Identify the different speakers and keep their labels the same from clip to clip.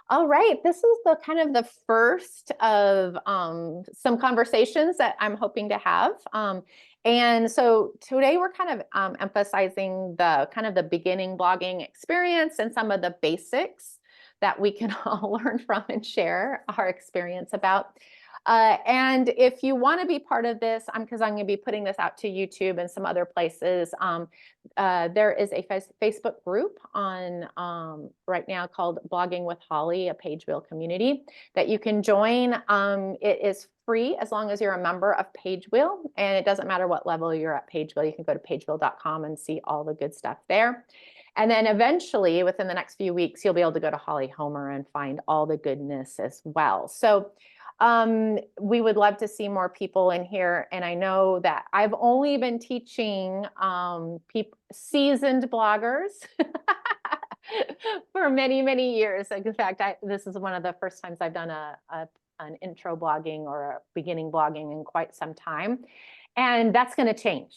Speaker 1: All right, this is the kind of the first of some conversations that I'm hoping to have. And so today we're kind of emphasizing the kind of the beginning blogging experience and some of the basics that we can all learn from and share our experience about. And if you want to be part of this, because I'm going to be putting this out to YouTube and some other places, there is a Facebook group on right now called Blogging with Holly, a Page Wheel community that you can join. It is free as long as you're a member of Page Wheel, and it doesn't matter what level you're at Page Wheel. You can go to pagewheel.com and see all the good stuff there. And then eventually, within the next few weeks, you'll be able to go to Holly Homer and find all the goodness as well. So we would love to see more people in here. And I know that I've only been teaching seasoned bloggers for many, many years. In fact, this is one of the first times I've done an intro blogging or a beginning blogging in quite some time. And that's going to change.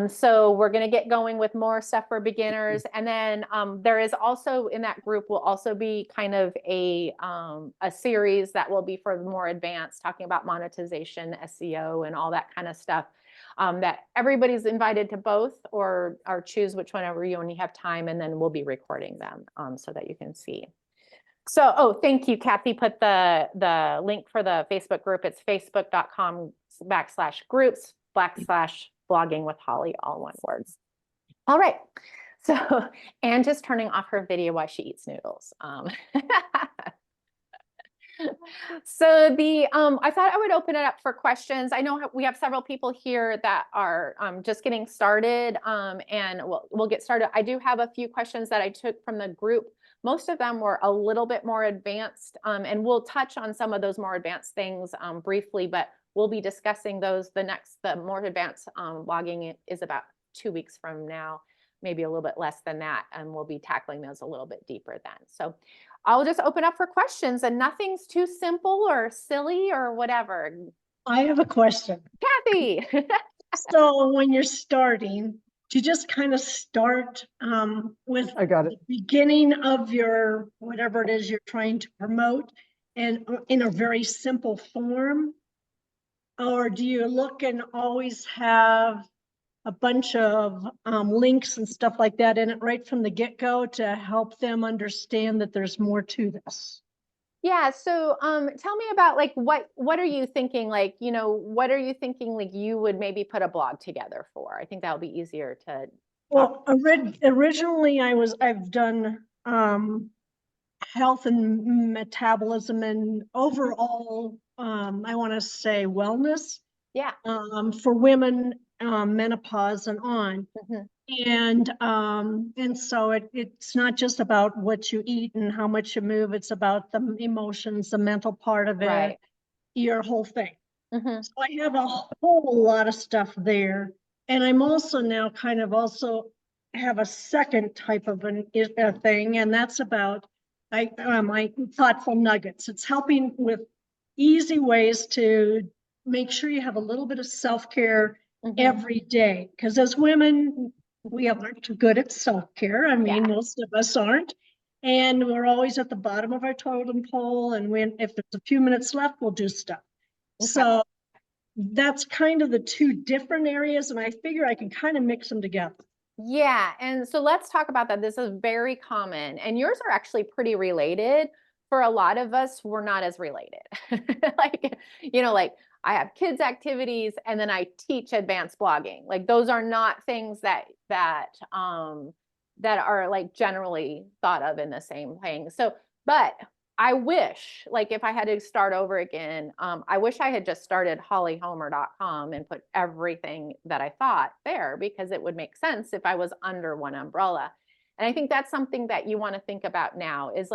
Speaker 1: So we're going to get going with more stuff for beginners. And then there is also in that group will also be kind of a series that will be for the more advanced, talking about monetization, SEO, and all that kind of stuff. That everybody's invited to both, or choose which whenever you only have time, and then we'll be recording them so that you can see. So, oh, thank you, Kathy. Put the link for the Facebook group. It's facebook.com/groups/blogging with Holly, all one word. All right. So Anne just turning off her video while she eats noodles. So I thought I would open it up for questions. I know we have several people here that are just getting started, and we'll get started. I do have a few questions that I took from the group. Most of them were a little bit more advanced, and we'll touch on some of those more advanced things briefly, but we'll be discussing those. The more advanced blogging is about 2 weeks from now, maybe a little bit less than that, and we'll be tackling those a little bit deeper then. So I'll just open up for questions, and nothing's too simple or silly or whatever.
Speaker 2: I have a question.
Speaker 1: Kathy.
Speaker 2: So when you're starting, do you just kind of start with the beginning of your, whatever it is you're trying to promote, and in a very simple form? Or do you look and always have a bunch of links and stuff like that in it right from the get-go to help them understand that there's more to this?
Speaker 1: Yeah, so tell me about like what are you thinking, like, what are you thinking like you would maybe put a blog together for? I think that would be easier to
Speaker 2: Well, originally I've done health and metabolism and overall I want to say wellness.
Speaker 1: Yeah.
Speaker 2: For women, menopause and on. And so it's not just about what you eat and how much you move, it's about the emotions, the mental part of it,
Speaker 1: Right.
Speaker 2: your whole thing. So I have a whole lot of stuff there. And I'm also now kind of also have a second type of a thing, and that's about my thoughtful nuggets. It's helping with easy ways to make sure you have a little bit of self-care every day. Because as women, we aren't too good at self-care. I mean, most of us aren't. And we're always at the bottom of our totem pole. And if there's a few minutes left, we'll do stuff. So that's kind of the two different areas. And I figure I can kind of mix them together.
Speaker 1: Yeah, and so let's talk about that. This is very common, and yours are actually pretty related. For a lot of us, we're not as related. Like, like I have kids activities and then I teach advanced blogging. Like those are not things that are like generally thought of in the same thing. So, but I wish, like if I had to start over again, I wish I had just started hollyhomer.com and put everything that I thought there, because it would make sense if I was under one umbrella. And I think that's something that you want to think about now is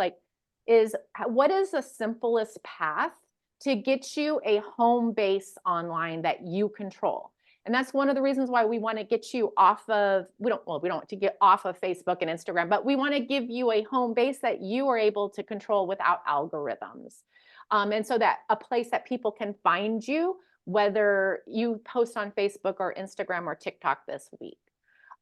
Speaker 1: what is the simplest path to get you a home base online that you control? And that's one of the reasons why we want to get you off of, we don't want to get off of Facebook and Instagram, but we want to give you a home base that you are able to control without algorithms. And so that a place that people can find you, whether you post on Facebook or Instagram or TikTok this week.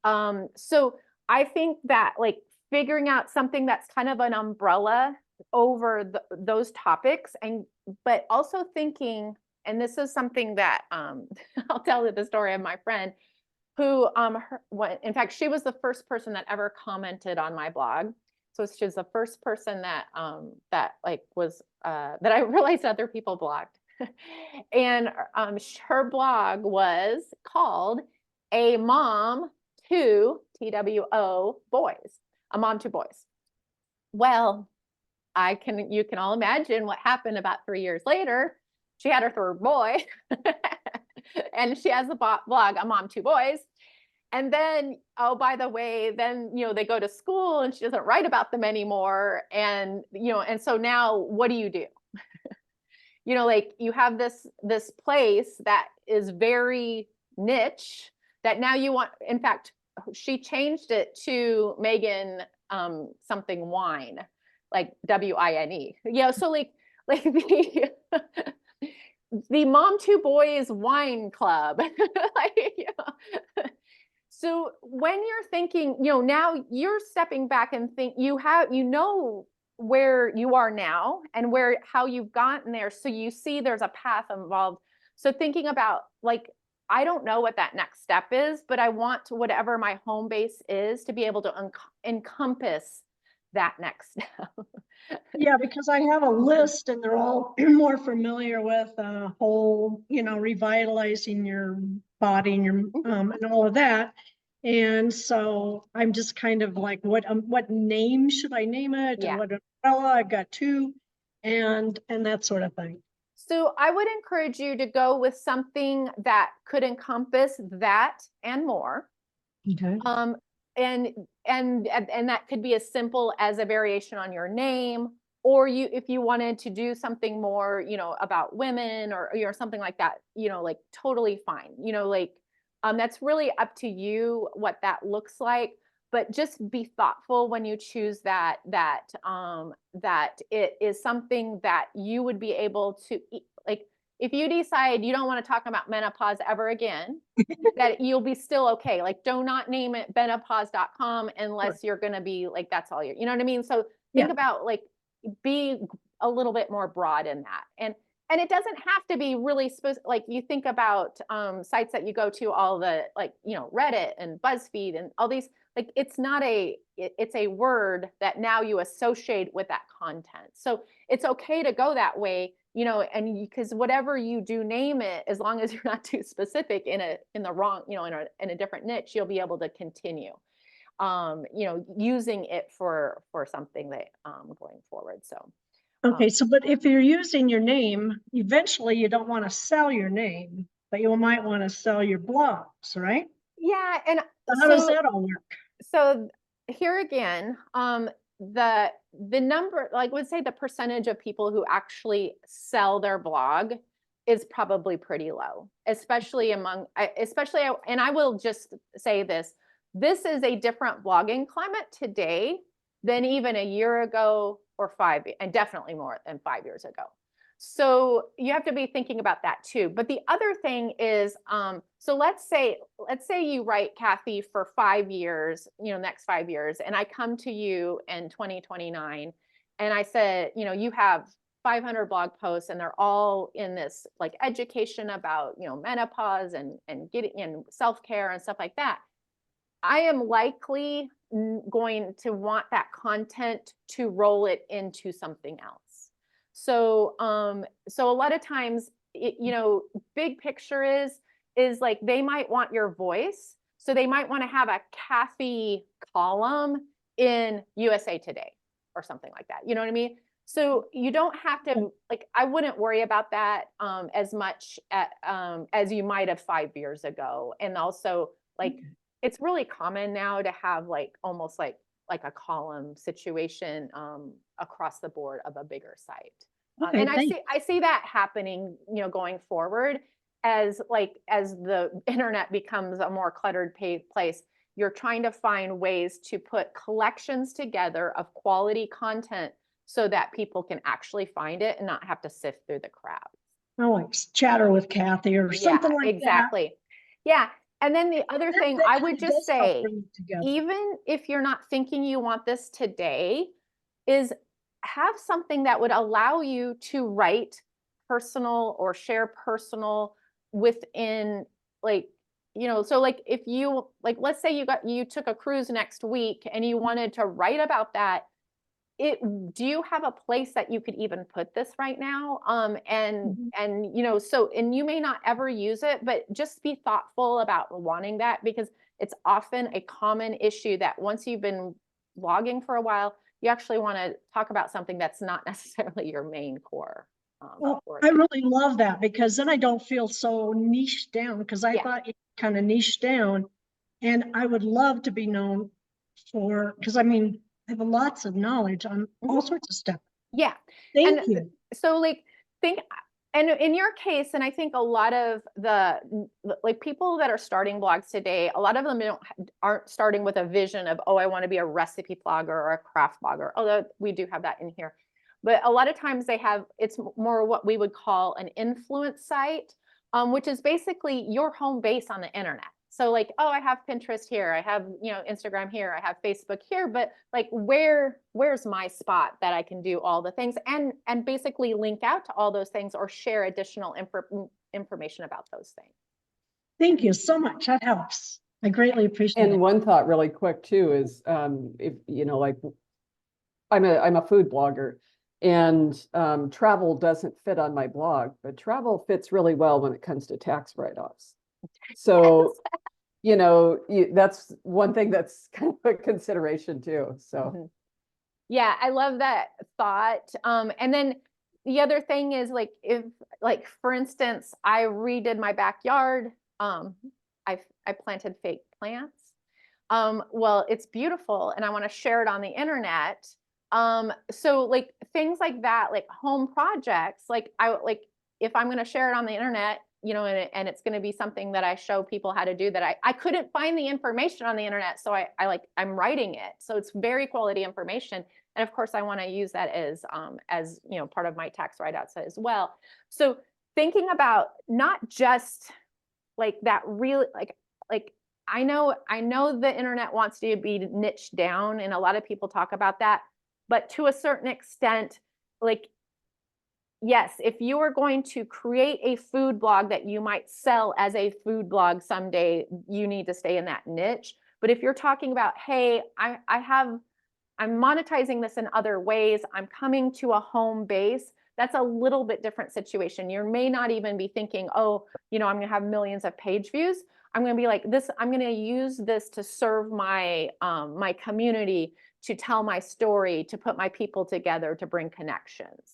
Speaker 1: So I think that like figuring out something that's kind of an umbrella over those topics, but also thinking, and this is something that I'll tell you the story of my friend who in fact, she was the first person that ever commented on my blog. So she was the first person that that like was that I realized other people blogged. And her blog was called A Mom to TWO Boys, A Mom to Boys. Well, you can all imagine what happened about 3 years later. She had her third boy and she has a blog, A Mom to Boys. And then, oh, by the way, then, they go to school and she doesn't write about them anymore. And, and so now what do? Like you have this place that is very niche that now you want, in fact, she changed it to Megan something wine, like WINE. So like the the Mom Two Boys Wine Club. So when you're thinking, now you're stepping back and think where you are now and how you've gotten there. So you see there's a path involved. So thinking about like, I don't know what that next step is, but I want whatever my home base is to be able to encompass that next step.
Speaker 2: Yeah, because I have a list and they're all more familiar with whole, revitalizing your body and your and all of that. And so I'm just kind of like, what name should I name it?
Speaker 1: Yeah.
Speaker 2: And what umbrella? I've got two, and that sort of thing.
Speaker 1: So I would encourage you to go with something that could encompass that and more.
Speaker 2: Okay.
Speaker 1: And that could be as simple as a variation on your name, or if you wanted to do something more, about women or something like that, like totally fine. That's really up to you what that looks like. But just be thoughtful when you choose that it is something that you would be able to, like, if you decide you don't want to talk about menopause ever again, that you'll be still okay. Like, do not name it menopause.com unless you're going to be like, that's all you know what I mean? So think about like, be a little bit more broad in that. And it doesn't have to be really like you think about sites that you go to, all the like, Reddit and BuzzFeed and all these, like, it's a word that now you associate with that content. So it's okay to go that way, and because whatever you do name it, as long as you're not too specific in the wrong, in a different niche, you'll be able to continue, using it for something that going forward. So.
Speaker 2: Okay, so but if you're using your name, eventually you don't want to sell your name, but you might want to sell your blogs, right?
Speaker 1: Yeah, and
Speaker 2: so how does that all work?
Speaker 1: So here again, the number, like, would say the percentage of people who actually sell their blog is probably pretty low, especially and I will just say this is a different blogging climate today than even a year ago or and definitely more than 5 years ago. So you have to be thinking about that too. But the other thing is, so let's say you write, Kathy, for 5 years, next 5 years, and I come to you in 2029 and I said, you have 500 blog posts and they're all in this like education about, menopause and getting in self-care and stuff like that. I am likely going to want that content to roll it into something else. So, so a lot of times, big picture is like, they might want your voice. So they might want to have a Kathy column in USA Today or something like that. You know what I mean? So you don't have to, like, I wouldn't worry about that as much as you might have 5 years ago. And also, like, it's really common now to have like almost like a column situation across the board of a bigger site.
Speaker 2: Okay,
Speaker 1: and I see that happening, going forward as the internet becomes a more cluttered place. You're trying to find ways to put collections together of quality content so that people can actually find it and not have to sift through the crap.
Speaker 2: Oh, like Chatter with Kathy or something like
Speaker 1: exactly. That. Yeah. And then the other thing I would just say,
Speaker 2: together.
Speaker 1: Even if you're not thinking you want this today, is have something that would allow you to write personal or share personal within, like, so like if you, like, let's say you took a cruise next week and you wanted to write about that, do you have a place that you could even put this right now? And you may not ever use it, but just be thoughtful about wanting that, because it's often a common issue that once you've been blogging for a while, you actually want to talk about something that's not necessarily your main core.
Speaker 2: Well, I really love that, because then I don't feel so niched down, because I
Speaker 1: Yeah.
Speaker 2: thought you kind of niched down. And I would love to be known for, because I mean, I have lots of knowledge on all sorts of stuff.
Speaker 1: Yeah.
Speaker 2: Thank
Speaker 1: And
Speaker 2: you.
Speaker 1: so like think, and in your case, and I think a lot of like people that are starting blogs today, a lot of them aren't starting with a vision of, oh, I want to be a recipe blogger or a craft blogger, although we do have that in here. But a lot of times it's more what we would call an influence site, which is basically your home base on the internet. So like, oh, I have Pinterest here, I have, Instagram here, I have Facebook here, but like, where's my spot that I can do all the things and basically link out to all those things or share additional information about those things.
Speaker 2: Thank you so much. That helps. I greatly appreciate it.
Speaker 3: And one thought really quick too is, if, like I'm a food blogger, and travel doesn't fit on my blog, but travel fits really well when it comes to tax write-offs. So, that's one thing that's kind of a consideration too. So,
Speaker 1: yeah, I love that thought. And then the other thing is like, if like, for instance, I redid my backyard. I planted fake plants. Well, it's beautiful and I want to share it on the internet. So like things like that, like home projects, like if I'm going to share it on the internet, and it's going to be something that I show people how to do that I couldn't find the information on the internet. So I'm writing it. So it's very quality information. And of course I want to use that as part of my tax write-outs as well. So thinking about not just like that really, like I know the internet wants to be niched down, and a lot of people talk about that, but to a certain extent, like, yes, if you are going to create a food blog that you might sell as a food blog someday, you need to stay in that niche. But if you're talking about, hey, I'm monetizing this in other ways, I'm coming to a home base, that's a little bit different situation. You may not even be thinking, oh, I'm going to have millions of page views. I'm going to be like this, I'm going to use this to serve my my community, to tell my story, to put my people together, to bring connections.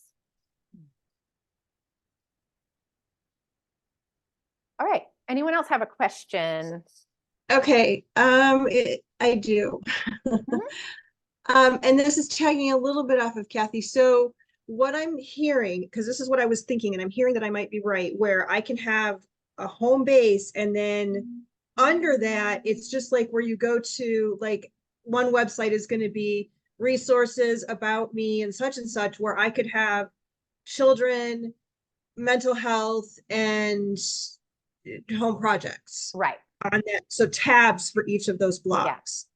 Speaker 1: All right. Anyone else have a question?
Speaker 4: Okay, I do. And this is tagging a little bit off of Kathy. So what I'm hearing, because this is what I was thinking, and I'm hearing that I might be right, where I can have a home base, and then under that, it's just like where you go to, like, one website is going to be resources about me and such, where I could have children, mental health, and home projects.
Speaker 1: Right.
Speaker 4: On that. So tabs for each of those blocks.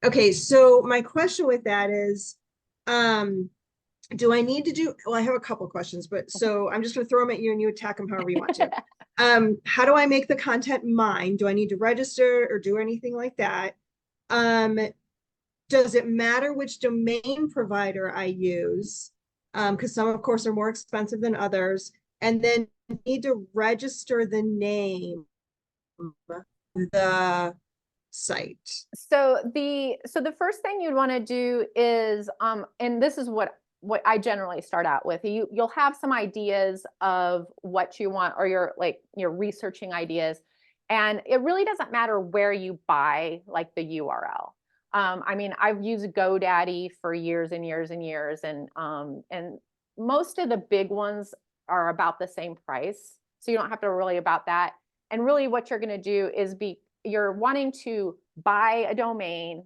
Speaker 1: Yeah.
Speaker 4: Okay, so my question with that is, do I need to do, well, I have a couple questions, but so I'm just going to throw them at you and you attack them however you want to. How do I make the content mine? Do I need to register or do anything like that? Does it matter which domain provider I use? Because some, of course, are more expensive than others. And then need to register the name of the site.
Speaker 1: So the first thing you'd want to do is, and this is what I generally start out with. You'll have some ideas of what you want, or you're researching ideas, and it really doesn't matter where you buy like the URL. I mean, I've used GoDaddy for years and years and years, and most of the big ones are about the same price, so you don't have to worry about that. And really, what you're going to do is you're wanting to buy a domain,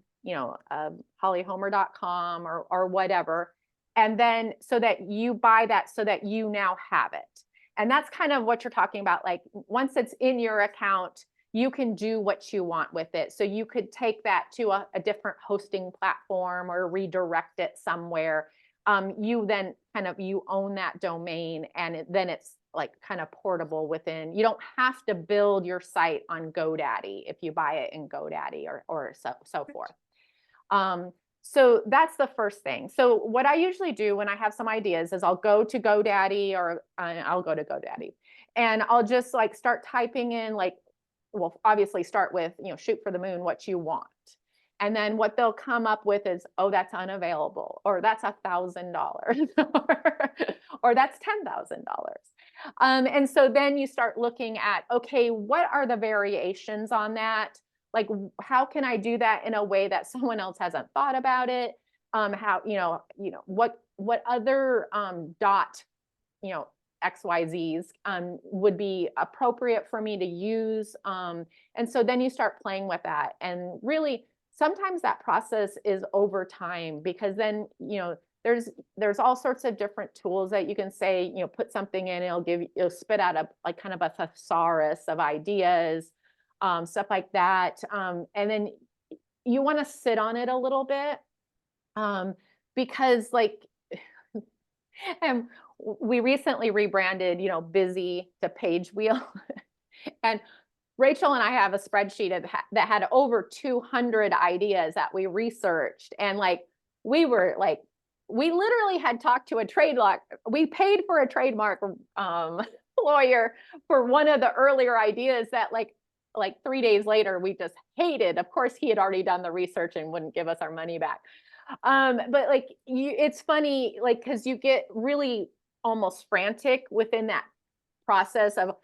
Speaker 1: hollyhomer.com or whatever, and then so that you buy that, so that you now have it. And that's kind of what you're talking about. Like, once it's in your account, you can do what you want with it. So you could take that to a different hosting platform or redirect it somewhere. you then you own that domain, and then it's like kind of portable within. You don't have to build your site on GoDaddy if you buy it in GoDaddy or so forth. So that's the first thing. So what I usually do when I have some ideas is I'll go to GoDaddy, or I'll go to GoDaddy, and I'll just like start typing in, like, well, obviously start with, shoot for the moon, what you want. And then what they'll come up with is, oh, that's unavailable, or that's $1,000, or that's $10,000. And so then you start looking at, okay, what are the variations on that? Like, how can I do that in a way that someone else hasn't thought about it? How, what other dot, XYZs would be appropriate for me to use. And so then you start playing with that. And really, sometimes that process is over time, because then, there's all sorts of different tools that you can say, put something in, it'll spit out like kind of a thesaurus of ideas, stuff like that. And then you want to sit on it a little bit, because like, and we recently rebranded, Busy to Page Wheel. And Rachel and I have a spreadsheet that had over 200 ideas that we researched. And like, we literally had talked to a trademark. We paid for a trademark lawyer for one of the earlier ideas that like 3 days later, we just hated. Of course, he had already done the research and wouldn't give us our money back. But like, it's funny, like, because you get really almost frantic within that process of,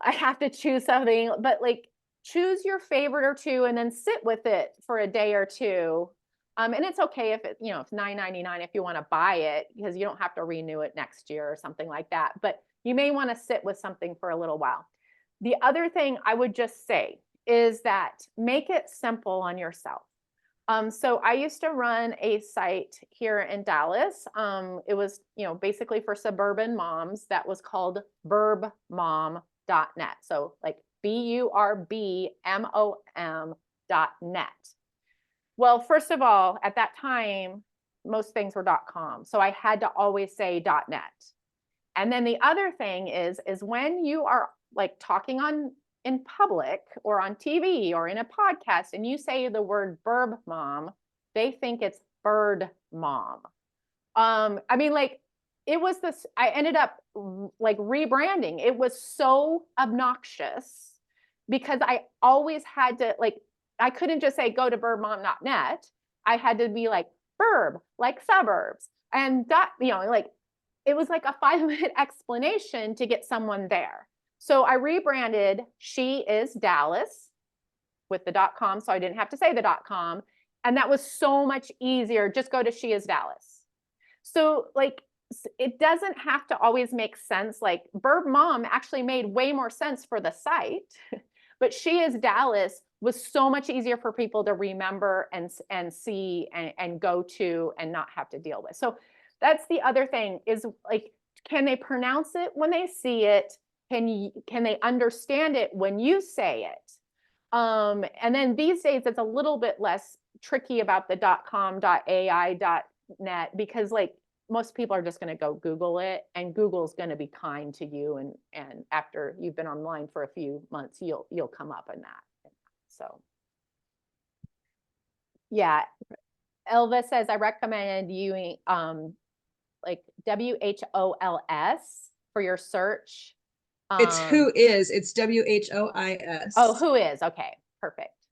Speaker 1: I have to choose something, but like, choose your favorite or two and then sit with it for a day or two. And it's okay if it's $9.99 if you want to buy it, because you don't have to renew it next year or something like that. But you may want to sit with something for a little while. The other thing I would just say is that make it simple on yourself. So I used to run a site here in Dallas. It was, basically for suburban moms, that was called burbmom.net. So like BURBMOM.net. Well, first of all, at that time, most things were .com. So I had to always say .net. And then the other thing is when you are like talking in public or on TV or in a podcast and you say the word burb mom, they think it's bird mom. I mean, like, it was this, I ended up like rebranding. It was so obnoxious because I always had to, like, I couldn't just say go to burbmom.net. I had to be like burb, like suburbs, and like, it was like a 5-minute explanation to get someone there. So I rebranded She Is Dallas with the .com, so I didn't have to say the .com. And that was so much easier. Just go to She Is Dallas. So like, it doesn't have to always make sense. Like Burb Mom actually made way more sense for the site, but She Is Dallas was so much easier for people to remember and see and go to and not have to deal with. So that's the other thing is like, can they pronounce it when they see it? Can they understand it when you say it? And then these days it's a little bit less tricky about the .com, .ai, .net, because like most people are just going to go Google it, and Google's going to be kind to you. And after you've been online for a few months, you'll come up in that. So yeah, Elva says, I recommend you like WHOLS for your search.
Speaker 4: It's Who Is, it's WHOIS.
Speaker 1: Oh, Who Is, okay, perfect.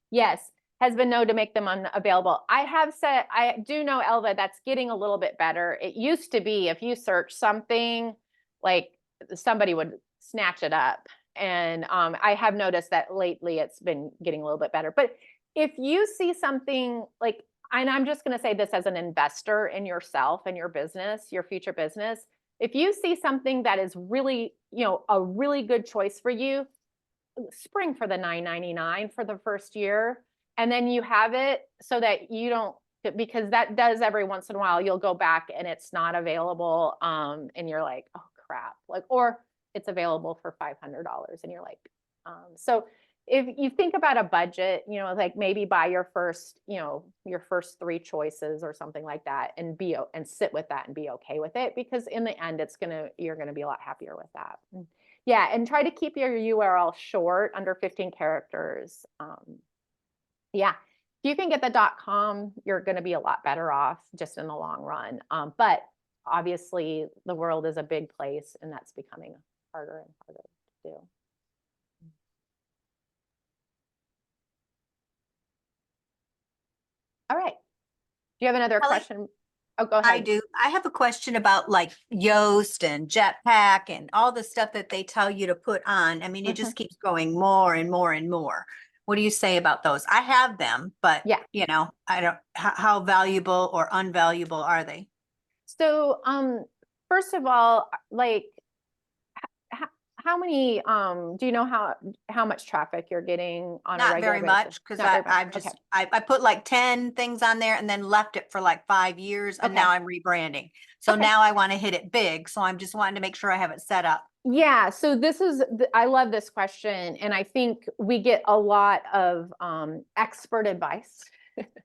Speaker 1: Yes, has been known to make them unavailable. I do know, Elva, that's getting a little bit better. It used to be if you search something, like somebody would snatch it up. And I have noticed that lately it's been getting a little bit better. But if you see something like, and I'm just going to say this as an investor in yourself and your business, your future business, if you see something that is really, a really good choice for you, spring for the $9.99 for the first year. And then you have it so that you don't, because that does every once in a while, you'll go back and it's not available. And you're like, oh crap, like, or it's available for $500 and you're like, so if you think about a budget, you know, like maybe buy your first, you know, your first 3 choices or something like that and and sit with that and be okay with it, because in the end you're going to be a lot happier with that. Yeah, and try to keep your URL short, under 15 characters. Yeah, if you can get the .com, you're going to be a lot better off just in the long run. But obviously the world is a big place, and that's becoming harder and harder to do. All right. Do you have another
Speaker 5: Kelly?
Speaker 1: question? Oh, go
Speaker 5: I
Speaker 1: ahead.
Speaker 5: do. I have a question about like Yoast and Jetpack and all the stuff that they tell you to put on. I mean, it just keeps going more and more and more. What do you say about those? I have them, but
Speaker 1: Yeah.
Speaker 5: you know, I don't, how valuable or unvaluable are they?
Speaker 1: So, first of all, like, how many, do you know how much traffic you're getting on a
Speaker 5: Not
Speaker 1: regular
Speaker 5: very
Speaker 1: basis?
Speaker 5: much, because
Speaker 1: Not very much.
Speaker 5: I've
Speaker 1: Okay.
Speaker 5: just, I put like 10 things on there and then left it for like 5 years, and
Speaker 1: Okay.
Speaker 5: now I'm rebranding. So
Speaker 1: Okay.
Speaker 5: now I want to hit it big. So I'm just wanting to make sure I have it set up.
Speaker 1: Yeah, so this is, I love this question, and I think we get a lot of expert advice,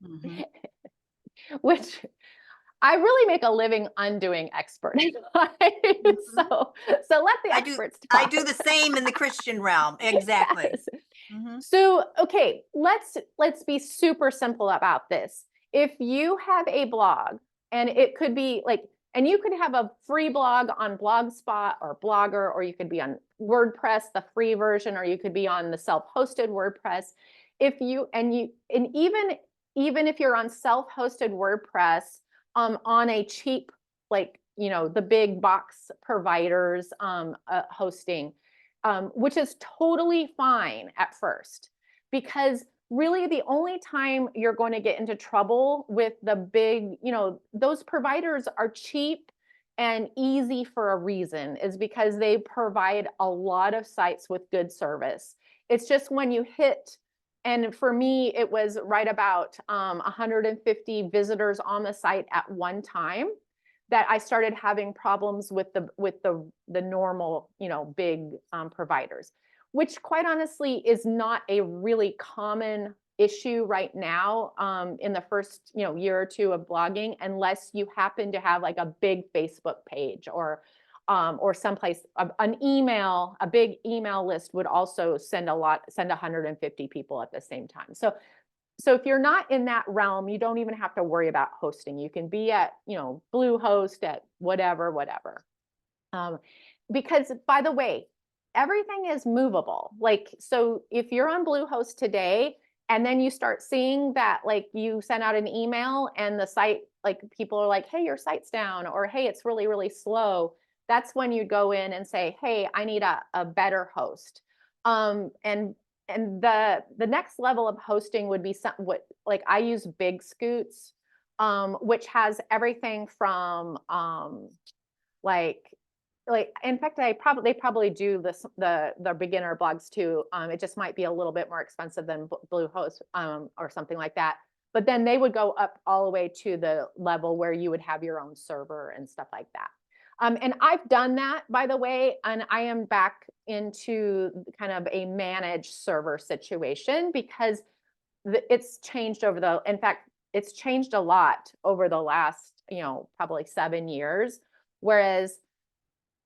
Speaker 5: Mhm.
Speaker 1: which I really make a living undoing expert advice. So let the experts
Speaker 5: I
Speaker 1: talk.
Speaker 5: do the same in the Christian realm. Exactly.
Speaker 1: Yes.
Speaker 5: Mhm.
Speaker 1: So, okay, let's be super simple about this. If you have a blog, and it could be like, and you could have a free blog on Blogspot or Blogger, or you could be on WordPress, the free version, or you could be on the self-hosted WordPress. If you, and even if you're on self-hosted WordPress, on a cheap, like, you know, the big box providers, hosting, which is totally fine at first, because really the only time you're going to get into trouble with the big, you know, those providers are cheap and easy for a reason, is because they provide a lot of sites with good service. It's just when you hit, and for me, it was right about 150 visitors on the site at one time, that I started having problems with the normal, you know, big providers, which quite honestly is not a really common issue right now, in the first, you know, year or two of blogging, unless you happen to have like a big Facebook page, or someplace, an email, a big email list would also send 150 people at the same time. So if you're not in that realm, you don't even have to worry about hosting. You can be at, you know, Bluehost, at whatever. Because, by the way, everything is movable. Like, so if you're on Bluehost today, and then you start seeing that, like, you send out an email and the site, like, people are like, hey, your site's down, or hey, it's really, really slow. That's when you go in and say, hey, I need a better host. And the next level of hosting would be what, like, I use Big Scoots, which has everything from like in fact, they probably do this, the beginner blogs too. It just might be a little bit more expensive than Bluehost, or something like that. But then they would go up all the way to the level where you would have your own server and stuff like that. And I've done that, by the way, and I am back into kind of a managed server situation, because it's changed in fact, it's changed a lot over the last, you know, probably 7 years. Whereas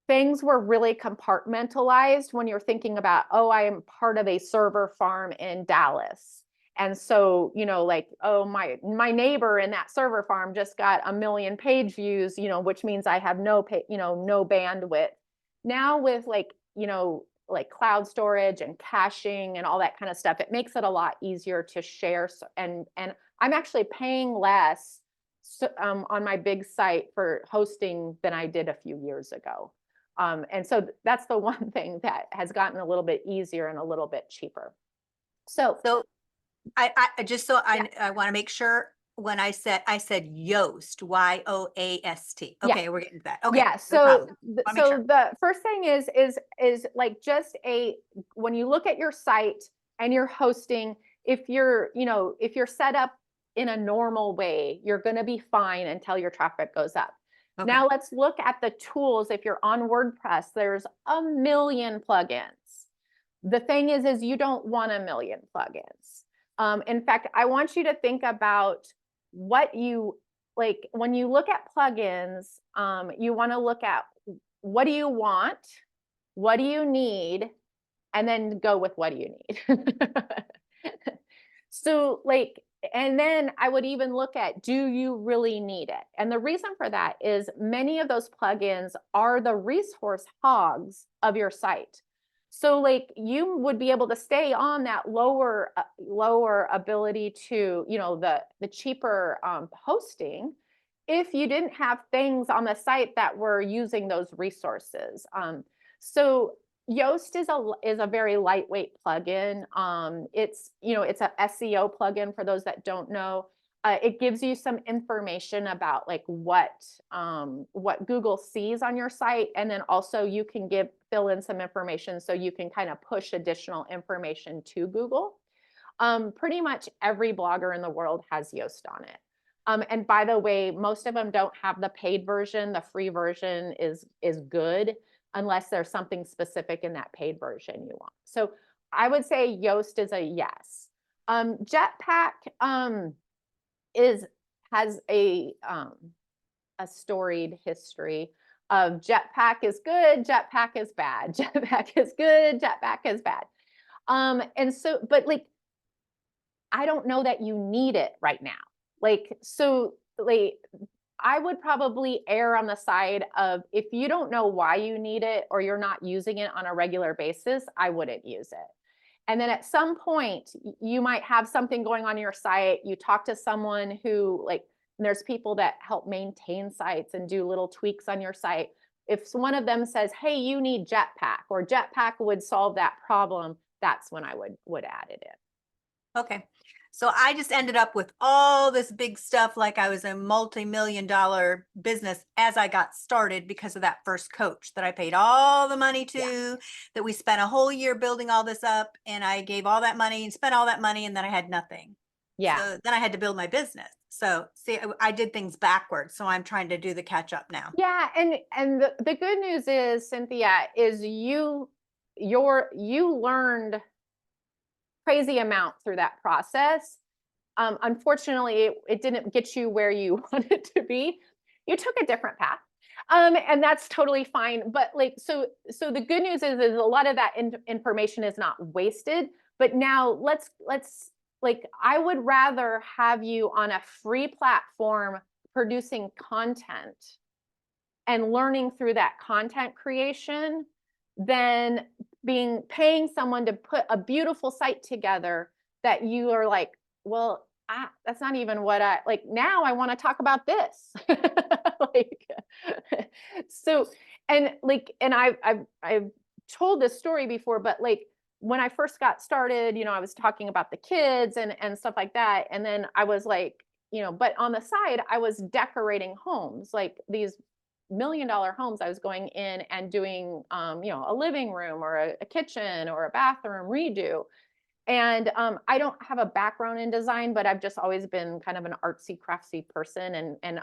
Speaker 1: things were really compartmentalized when you're thinking about, oh, I am part of a server farm in Dallas. And so, you know, like, oh, my neighbor in that server farm just got 1 million page views, you know, which means I have no bandwidth. Now with, like, you know, like cloud storage and caching and all that kind of stuff, it makes it a lot easier to share. And I'm actually paying less on my big site for hosting than I did a few years ago. And so that's the one thing that has gotten a little bit easier and a little bit cheaper. So
Speaker 5: I just, so I want to make sure, when I said Yoast, Yoast. Okay,
Speaker 1: Yeah.
Speaker 5: we're getting to that. Okay.
Speaker 1: Yeah.
Speaker 5: no
Speaker 1: So
Speaker 5: problem. Wanna make sure.
Speaker 1: the first thing is like, just when you look at your site and you're hosting, if you're set up in a normal way, you're going to be fine until your traffic goes up.
Speaker 5: Okay.
Speaker 1: Now let's look at the tools. If you're on WordPress, there's a million plugins. The thing is you don't want a million plugins. In fact, I want you to think about what you like when you look at plugins. You want to look at what do you want, what do you need, and then go with what do you need. So like, and then I would even look at, do you really need it? And the reason for that is many of those plugins are the resource hogs of your site. So like you would be able to stay on that lower ability to, you know, the cheaper hosting if you didn't have things on the site that were using those resources. So Yoast is a very lightweight plugin. It's, you know, it's a SEO plugin for those that don't know. It gives you some information about like what Google sees on your site, and then also you can fill in some information so you can kind of push additional information to Google. Pretty much every blogger in the world has Yoast on it. And by the way, most of them don't have the paid version. The free version is good, unless there's something specific in that paid version you want. So I would say Yoast is a yes. Jetpack has a storied history of Jetpack is good, Jetpack is bad, Jetpack is good, Jetpack is bad. And so, but like, I don't know that you need it right now. Like, so like, I would probably err on the side of, if you don't know why you need it or you're not using it on a regular basis, I wouldn't use it. And then at some point, you might have something going on your site. You talk to someone who, like, there's people that help maintain sites and do little tweaks on your site. If one of them says, hey, you need Jetpack, or Jetpack would solve that problem, that's when I would add it in.
Speaker 5: Okay. So I just ended up with all this big stuff, like I was a multi-million-dollar business as I got started because of that first coach that I paid all the money to, that we spent a whole year building all this up, and I gave all that money and spent all that money, and then I had nothing.
Speaker 1: Yeah.
Speaker 5: So then I had to build my business. So see, I did things backwards. So I'm trying to do the catch up now.
Speaker 1: Yeah. And the good news is, Cynthia, is you learned crazy amount through that process. Unfortunately, it didn't get you where you wanted to be. You took a different path. And that's totally fine. But like, so the good news is a lot of that information is not wasted. But now let's like, I would rather have you on a free platform producing content and learning through that content creation than paying someone to put a beautiful site together that you are like, well, that's not even what I like. Now I want to talk about this. Like, so, and like, and I've told this story before, but like, when I first got started, you know, I was talking about the kids and stuff like that. And then I was like, you know, but on the side, I was decorating homes, like these $1 million homes. I was going in and doing, you know, a living room or a kitchen or a bathroom redo. And I don't have a background in design, but I've just always been kind of an artsy craftsy person. And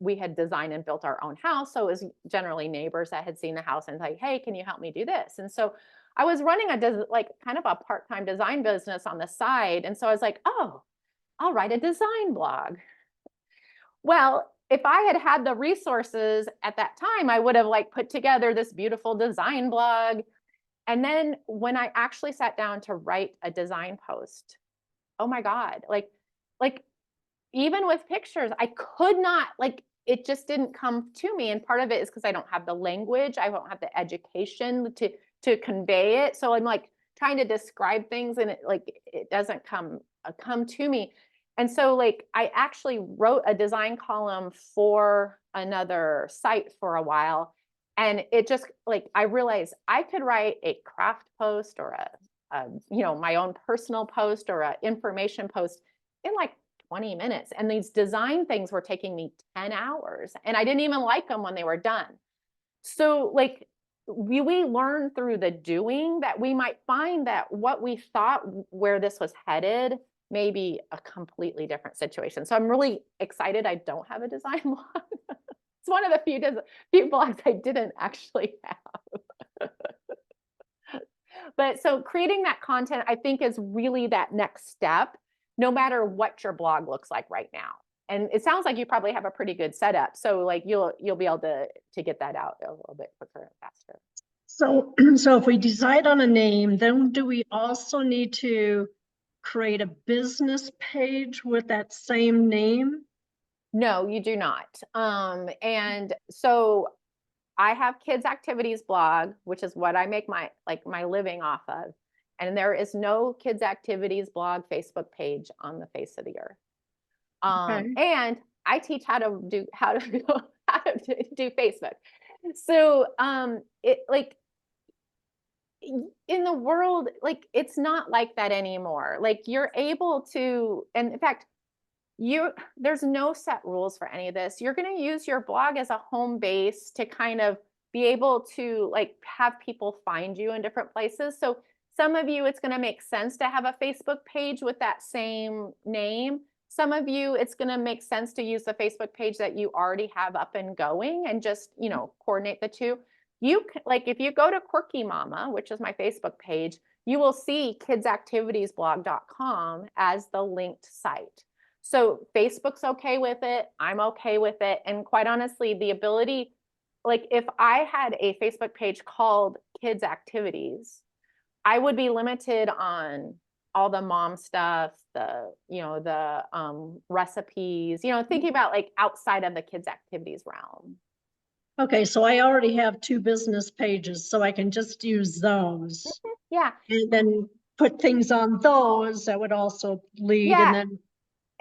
Speaker 1: we had designed and built our own house. So it was generally neighbors that had seen the house and like, hey, can you help me do this? And so I was running like kind of a part-time design business on the side. And so I was like, oh, I'll write a design blog. Well, if I had had the resources at that time, I would have like put together this beautiful design blog. And then when I actually sat down to write a design post, oh my God, like even with pictures, I could not, like, it just didn't come to me. And part of it is because I don't have the language, I don't have the education to convey it. So I'm like trying to describe things and it doesn't come to me. And so like, I actually wrote a design column for another site for a while. And it just like, I realized I could write a craft post or a you know, my own personal post or an information post in like 20 minutes. And these design things were taking me 10 hours and I didn't even like them when they were done. So like, we learn through the doing that we might find that what we thought where this was headed may be a completely different situation. So I'm really excited I don't have a design blog. It's one of the few blogs I didn't actually have. But so creating that content, I think, is really that next step, no matter what your blog looks like right now. And it sounds like you probably have a pretty good setup. So like you'll be able to get that out a little bit quicker and faster.
Speaker 2: So, so if we decide on a name, then do we also need to create a business page with that same name?
Speaker 1: No, you do not. And so I have kids activities blog, which is what I make my living off of. And there is no kids activities blog Facebook page on the face of the earth.
Speaker 2: Okay.
Speaker 1: And I teach how to do do Facebook. So it like in the world, like it's not like that anymore. Like you're able to, and in fact, there's no set rules for any of this. You're going to use your blog as a home base to kind of be able to like have people find you in different places. So some of you, it's going to make sense to have a Facebook page with that same name. Some of you, it's going to make sense to use the Facebook page that you already have up and going and just, coordinate the two. Like if you go to Quirky Mama, which is my Facebook page, you will see kidsactivitiesblog.com as the linked site. So Facebook's okay with it. I'm okay with it. And quite honestly, the ability, like if I had a Facebook page called Kids Activities, I would be limited on all the mom stuff, the recipes, thinking about like outside of the kids activities realm.
Speaker 2: Okay, so I already have 2 business pages, so I can just use those.
Speaker 1: Yeah.
Speaker 2: And then put things on those that would also lead
Speaker 1: Yeah.
Speaker 2: and then.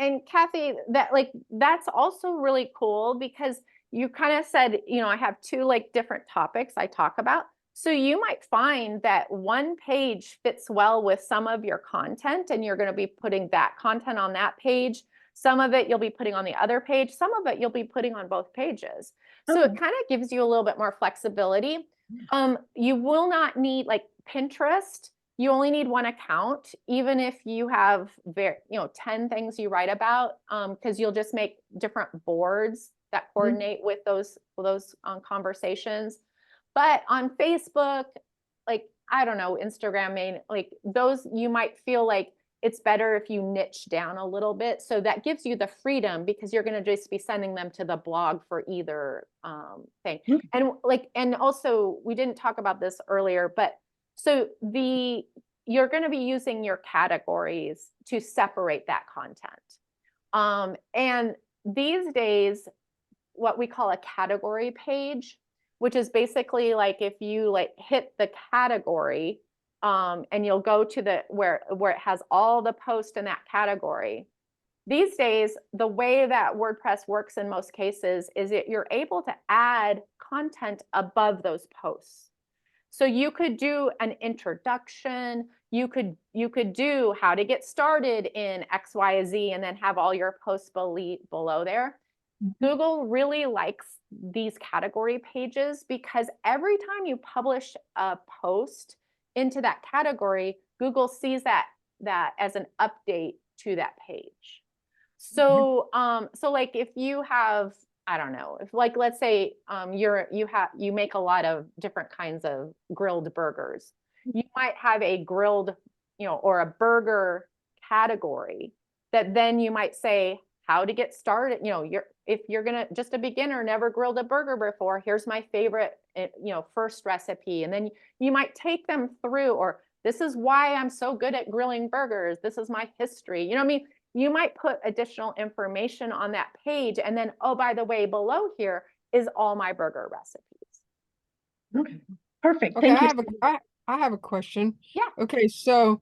Speaker 1: And Kathy, that's also really cool because you kind of said, I have 2 like different topics I talk about. So you might find that one page fits well with some of your content and you're going to be putting that content on that page. Some of it you'll be putting on the other page. Some of it you'll be putting on both pages. So it kind of gives you a little bit more flexibility. You will not need like Pinterest. You only need 1 account, even if you have 10 things you write about, because you'll just make different boards that coordinate with those conversations. But on Facebook, like, I don't know, Instagram, like those, you might feel like it's better if you niche down a little bit. So that gives you the freedom because you're going to just be sending them to the blog for either thing. And also we didn't talk about this earlier, but so you're going to be using your categories to separate that content. And these days, what we call a category page, which is basically like if you like hit the category and you'll go to where it has all the posts in that category. These days, the way that WordPress works in most cases is that you're able to add content above those posts. So you could do an introduction, you could do how to get started in XYZ and then have all your posts below there. Google really likes these category pages because every time you publish a post into that category, Google sees that as an update to that page. So so like if you have, I don't know, if like let's say you make a lot of different kinds of grilled burgers, you might have a grilled, or a burger category that then you might say how to get started. If you're gonna just a beginner, never grilled a burger before, here's my favorite first recipe, and then you might take them through, or this is why I'm so good at grilling burgers, this is my history. You might put additional information on that page, and then, oh, by the way, below here is all my burger recipes.
Speaker 2: Okay, perfect.
Speaker 6: Okay,
Speaker 2: Thank you.
Speaker 6: I have a question.
Speaker 1: Yeah.
Speaker 6: Okay, so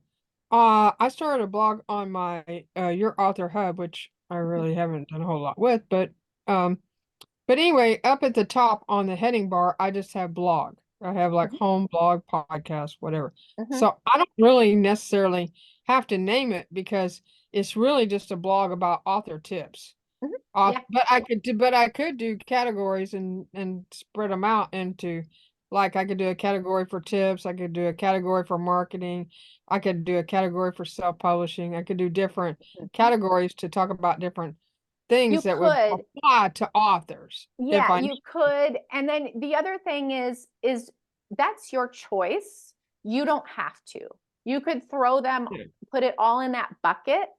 Speaker 6: I started a blog on my Your Author Hub, which I really haven't done a whole lot with, but anyway, up at the top on the heading bar, I just have blog. I have like home, blog, podcast, whatever. So I don't really necessarily have to name it because it's really just a blog about author tips.
Speaker 1: Yeah.
Speaker 6: But I could do categories and spread them out into, like, I could do a category for tips, I could do a category for marketing, I could do a category for self-publishing, I could do different categories to talk about different things that would apply to authors.
Speaker 1: Yeah, you could. And then the other thing is that's your choice. You don't have to. You could throw them,
Speaker 6: Yeah.
Speaker 1: put it all in that bucket.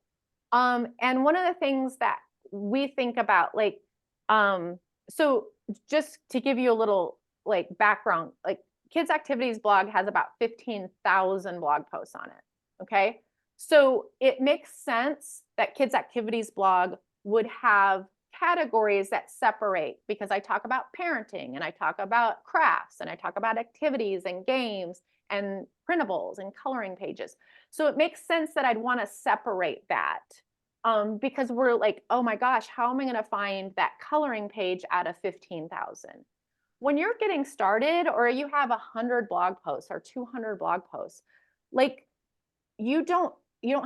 Speaker 1: And one of the things that we think about, like, so just to give you a little like background, like Kids Activities blog has about 15,000 blog posts on it. Okay. So it makes sense that Kids Activities blog would have categories that separate, because I talk about parenting and I talk about crafts and I talk about activities and games and printables and coloring pages. So it makes sense that I'd want to separate that, because we're like, oh my gosh, how am I going to find that coloring page out of 15,000? When you're getting started, or you have 100 blog posts or 200 blog posts, like you don't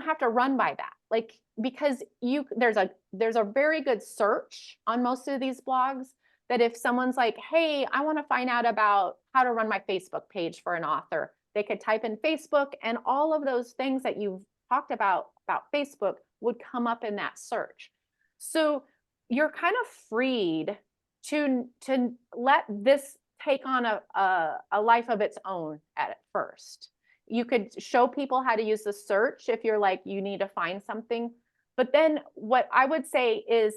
Speaker 1: have to run by that, like, because there's a very good search on most of these blogs, that if someone's like, hey, I want to find out about how to run my Facebook page for an author, they could type in Facebook, and all of those things that you've talked about Facebook would come up in that search. So you're kind of freed to let this take on a life of its own at first. You could show people how to use the search if you're like, you need to find something. But then what I would say is,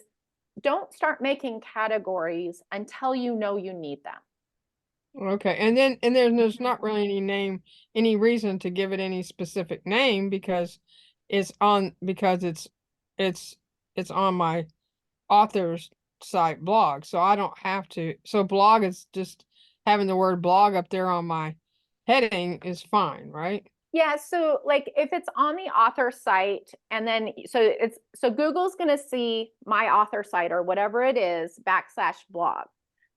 Speaker 1: don't start making categories until you know you need them.
Speaker 6: Okay, and then there's not really any reason to give it any specific name, because it's on my author's site blog, so I don't have to. So blog is just having the word blog up there on my heading is fine, right?
Speaker 1: Yeah, so like if it's on the author site, and then so Google's going to see my author site or whatever it is /blog.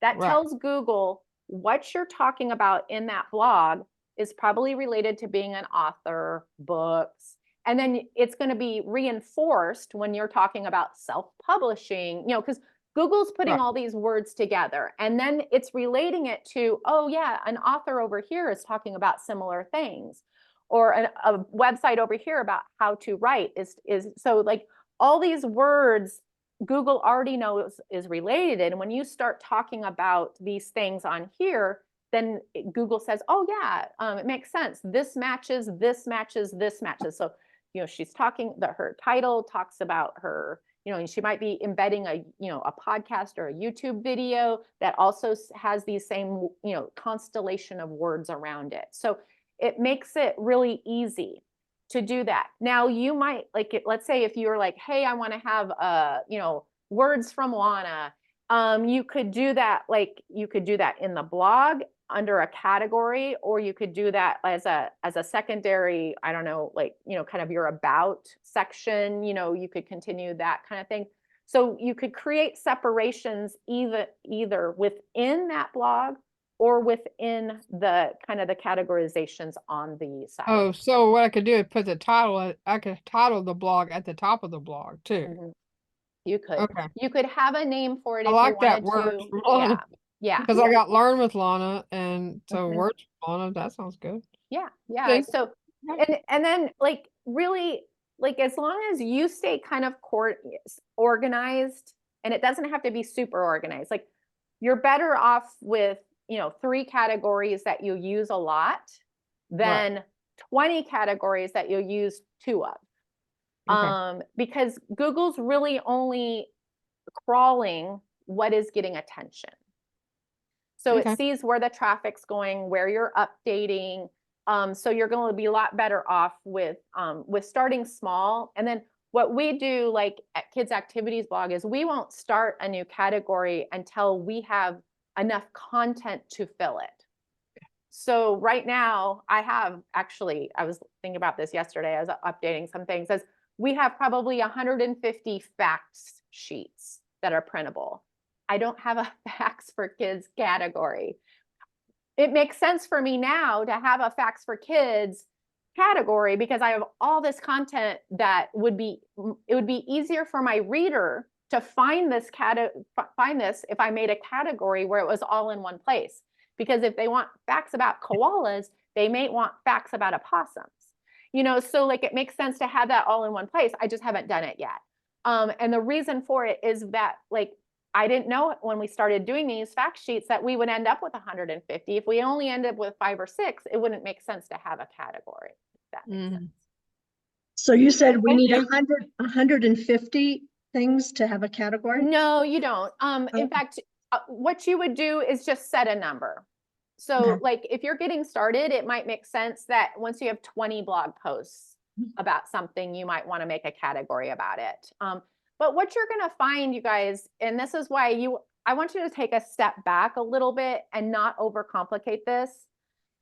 Speaker 1: That
Speaker 6: Right.
Speaker 1: tells Google what you're talking about in that blog is probably related to being an author, books. And then it's going to be reinforced when you're talking about self-publishing, because Google's putting
Speaker 6: Right.
Speaker 1: all these words together, and then it's relating it to, oh yeah, an author over here is talking about similar things, or a website over here about how to write is so, like, all these words Google already knows is related. And when you start talking about these things on here, then Google says, oh yeah, it makes sense. This matches, this matches, this matches. So, she's talking that her title talks about her, and she might be embedding a podcast or a YouTube video that also has these same, constellation of words around it. So it makes it really easy to do that. Now you might let's say if you're like, hey, I want to have words from Lana, you could do that. Like you could do that in the blog under a category, or you could do that as a secondary, I don't know, kind of your about section, you could continue that kind of thing. So you could create separations either within that blog or within the kind of the categorizations on the site.
Speaker 6: Oh, so what I could do is put I could title the blog at the top of the blog too.
Speaker 1: Mhm. You could.
Speaker 6: Okay.
Speaker 1: You could have a name for it
Speaker 6: I
Speaker 1: if
Speaker 6: like
Speaker 1: you
Speaker 6: that
Speaker 1: wanted
Speaker 6: word
Speaker 1: to.
Speaker 6: from Lana.
Speaker 1: Yeah.
Speaker 6: Because I got Learn with Lana, and so
Speaker 1: Mhm.
Speaker 6: words from Lana, that sounds good.
Speaker 1: Yeah.
Speaker 6: Okay.
Speaker 1: So,
Speaker 6: Yeah.
Speaker 1: and then really, as long as you stay kind of organized, and it doesn't have to be super organized, like you're better off with, 3 categories that you use a lot than 20 categories that you'll use 2 of.
Speaker 6: Okay.
Speaker 1: Because Google's really only crawling what is getting attention. So
Speaker 6: Okay.
Speaker 1: it sees where the traffic's going, where you're updating. So you're going to be a lot better off with starting small. And then what we do, like at Kids Activities blog, is we won't start a new category until we have enough content to fill it. So right now I was thinking about this yesterday. I was updating some things, as we have probably 150 facts sheets that are printable. I don't have a facts for kids category. It makes sense for me now to have a facts for kids category, because I have all this content that it would be easier for my reader to find this if I made a category where it was all in one place. Because if they want facts about koalas, they may want facts about opossums. So it makes sense to have that all in one place. I just haven't done it yet. And the reason for it is that I didn't know when we started doing these fact sheets that we would end up with 150. If we only ended with 5 or 6, it wouldn't make sense to have a category. If that makes sense.
Speaker 2: So you said we
Speaker 6: Thank
Speaker 2: need
Speaker 6: you.
Speaker 2: 150 things to have a category?
Speaker 1: No, you don't. In
Speaker 2: Okay.
Speaker 1: fact, what you would do is just set a number. So
Speaker 2: Okay.
Speaker 1: like if you're getting started, it might make sense that once you have 20 blog posts about something, you might want to make a category about it. But what you're going to find, you guys, and this is why I want you to take a step back a little bit and not overcomplicate this,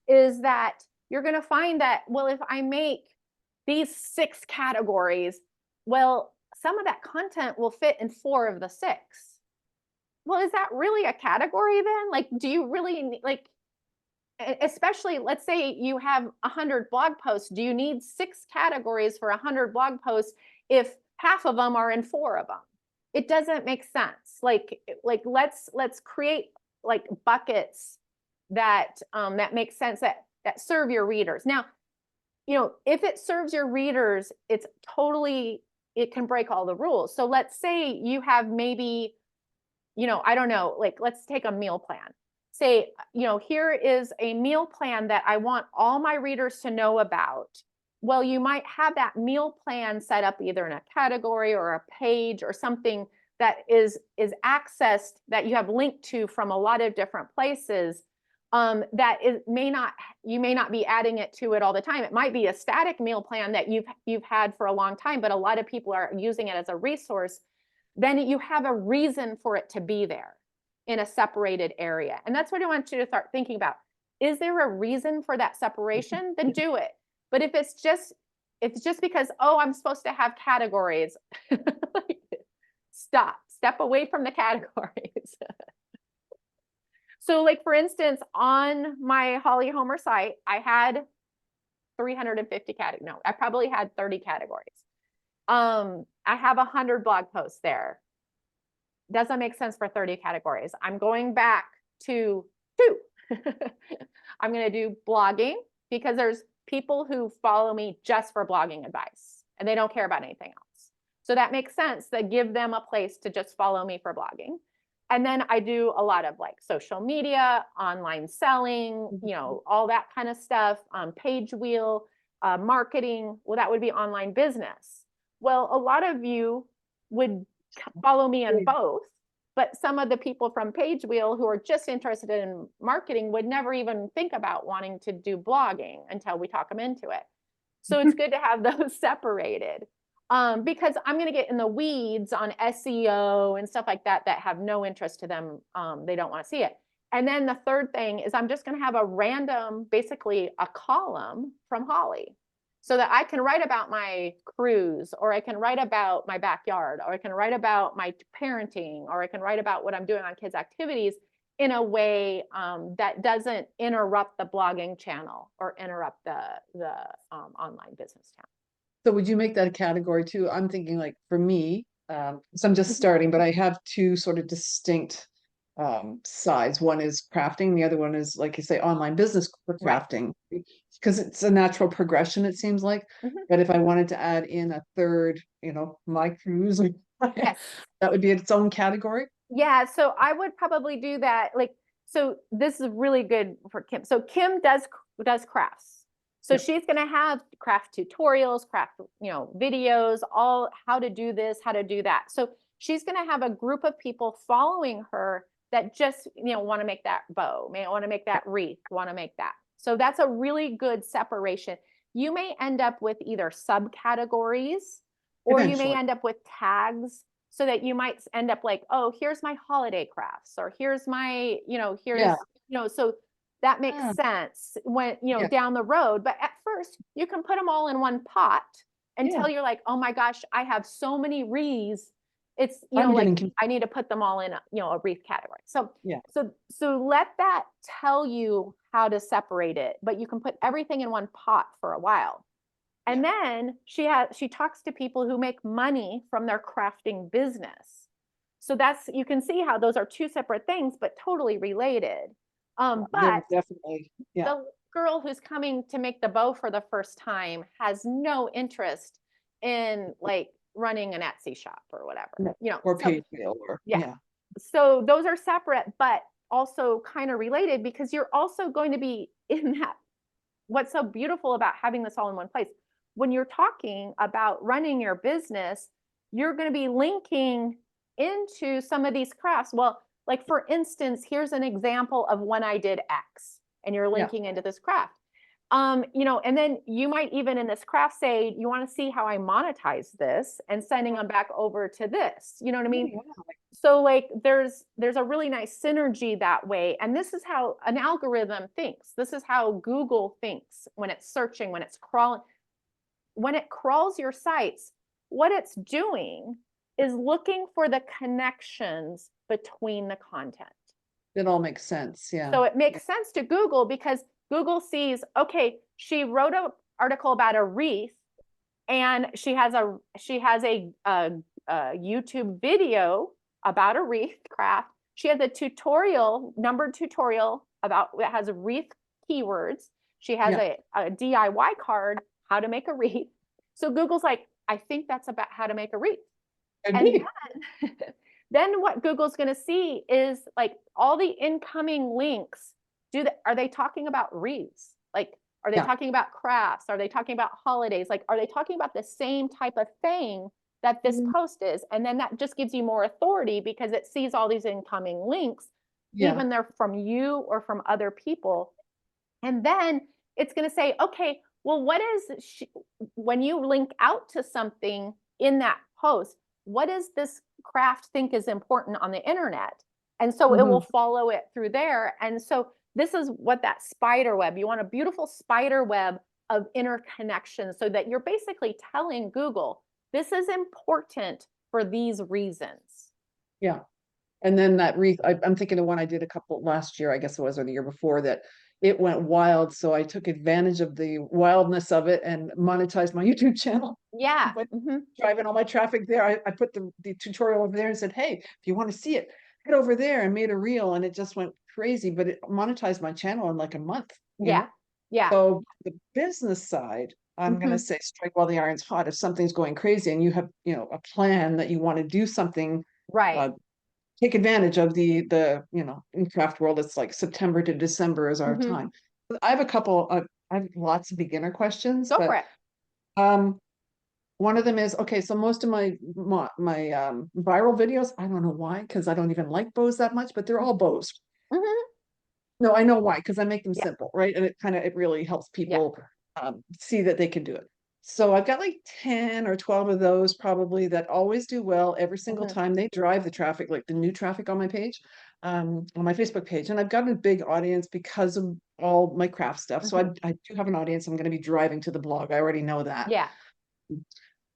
Speaker 1: is that you're going to find that, well, if I make these 6 categories, well, some of that content will fit in 4 of the 6. Well, is that really a category then? Like, do you really like, especially let's say you have 100 blog posts, do you need 6 categories for 100 blog posts if half of them are in 4 of them? It doesn't make sense. Like let's create like buckets that that make sense, that serve your readers. Now, if it serves your readers, it can break all the rules. So let's say you have maybe, I don't know, like let's take a meal plan. Say, here is a meal plan that I want all my readers to know about. Well, you might have that meal plan set up either in a category or a page or something that is accessed, that you have linked to from a lot of different places. You may not be adding it to it all the time. It might be a static meal plan that you've had for a long time, but a lot of people are using it as a resource. Then you have a reason for it to be there in a separated area. And that's what I want you to start thinking about. Is there a reason for that separation? Then do it. But if it's just because, oh, I'm supposed to have categories, step away from the categories. So like, for instance, on my Holly Homer site, I had 350 categories. No, I probably had 30 categories. I have 100 blog posts there. Doesn't make sense for 30 categories. I'm going back to 2. I'm going to do blogging because there's people who follow me just for blogging advice and they don't care about anything else. So that makes sense to give them a place to just follow me for blogging. And then I do a lot of like social media, online selling, all that kind of stuff, page wheel, marketing. Well, that would be online business. Well, a lot of you would follow me on both, but some of the people from Page Wheel who are just interested in marketing would never even think about wanting to do blogging until we talk them into it. So it's good to have those separated. Because I'm going to get in the weeds on SEO and stuff like that have no interest to them. They don't want to see it. And then the third thing is I'm just going to have a random, basically a column from Holly so that I can write about my cruise, or I can write about my backyard, or I can write about my parenting, or I can write about what I'm doing on kids' activities in a way that doesn't interrupt the blogging channel or interrupt the online business channel.
Speaker 7: So would you make that a category too? I'm thinking like for me, so I'm just starting, but I have 2 sort of distinct sides. One is crafting, the other one is, like you say, online business for crafting, because it's a natural progression, it seems like. But if I wanted to add in a third, my cruise,
Speaker 1: Yes.
Speaker 7: that would be its own category.
Speaker 1: Yeah, so I would probably do that. So this is really good for Kim. So Kim does crafts. So
Speaker 7: Yep.
Speaker 1: she's going to have craft tutorials, craft, videos, all how to do this, how to do that. So she's going to have a group of people following her that just, want to make that bow, may want to make that wreath, want to make that. So that's a really good separation. You may end up with either subcategories, or you may
Speaker 7: Eventually.
Speaker 1: end up with tags, so that you might end up like, oh, here's my holiday crafts, or here's my, so that makes sense when,
Speaker 7: Yeah.
Speaker 1: down the road. But at first you can put them all in one pot until you're like, oh my gosh, I have so many wreaths. It's,
Speaker 7: I'm
Speaker 1: like
Speaker 7: getting
Speaker 1: I need to put them all in a wreath category. So,
Speaker 7: Yeah.
Speaker 1: so let that tell you how to separate it, but you can put everything in one pot for a while. And then she talks to people who make money from their crafting business. So you can see how those are 2 separate things, but totally related. But
Speaker 7: definitely,
Speaker 1: the girl who's coming to make the bow for the first time has no interest in like running an Etsy shop or whatever,
Speaker 7: or
Speaker 1: so-
Speaker 7: page wheel, or
Speaker 1: Yeah. so those are separate, but also kind of related because you're also going to be in that. What's so beautiful about having this all in one place, when you're talking about running your business, you're going to be linking into some of these crafts. Well, like for instance, here's an example of when I did X, and you're linking into this craft. You know, and then you might even in this craft say, you want to see how I monetize this, and sending them back over to this. You know what I mean? So like there's a really nice synergy that way. And this is how an algorithm thinks. This is how Google thinks when it's searching, when it's crawling. When it crawls your sites, what it's doing is looking for the connections between the content.
Speaker 7: It all makes sense, yeah.
Speaker 1: So it makes sense to Google because Google sees, okay, she wrote an article about a wreath, and she has a YouTube video about a wreath craft. She has a tutorial, numbered tutorial about that has wreath keywords. She has a DIY card, how to make a wreath. So Google's like, I think that's about how to make a wreath. And then what Google's going to see is like all the incoming links. Are they talking about wreaths? Like, are they talking about crafts? Are they talking about holidays? Like, are they talking about the same type of thing that this post is? And then that just gives you more authority because it sees all these incoming links, even they're from you or from other people. And then it's going to say, okay, well, what is when you link out to something in that post, what does this craft think is important on the internet? And so it will follow it through there. And so this is what that spider web, you want a beautiful spider web of interconnection so that you're basically telling Google, this is important for these reasons.
Speaker 7: Yeah. And then that wreath, I'm thinking of one I did a couple last year, I guess it was, or the year before, that it went wild. So I took advantage of the wildness of it and monetized my YouTube channel.
Speaker 1: Yeah.
Speaker 7: Driving all my traffic there. I put the tutorial over there and said, hey, if you want to see it, head over there, and made a reel, and it just went crazy, but it monetized my channel in like a month.
Speaker 1: Yeah. Yeah.
Speaker 7: So the business side, I'm going to say strike while the iron's hot. If something's going crazy and you have, a plan that you want to do something,
Speaker 1: Right.
Speaker 7: take advantage of the in craft world, it's like September to December is our time. I have I have lots of beginner questions.
Speaker 1: Go for it.
Speaker 7: One of them is, okay, so most of my viral videos, I don't know why, because I don't even like bows that much, but they're all bows. No, I know why, because I make them simple, right? And it really helps people see that they can do it. So I've got like 10 or 12 of those probably that always do well every single time. They drive the traffic, like the new traffic on my page, on my Facebook page. And I've got a big audience because of all my craft stuff. So I do have an audience I'm going to be driving to the blog. I already know that.
Speaker 1: Yeah.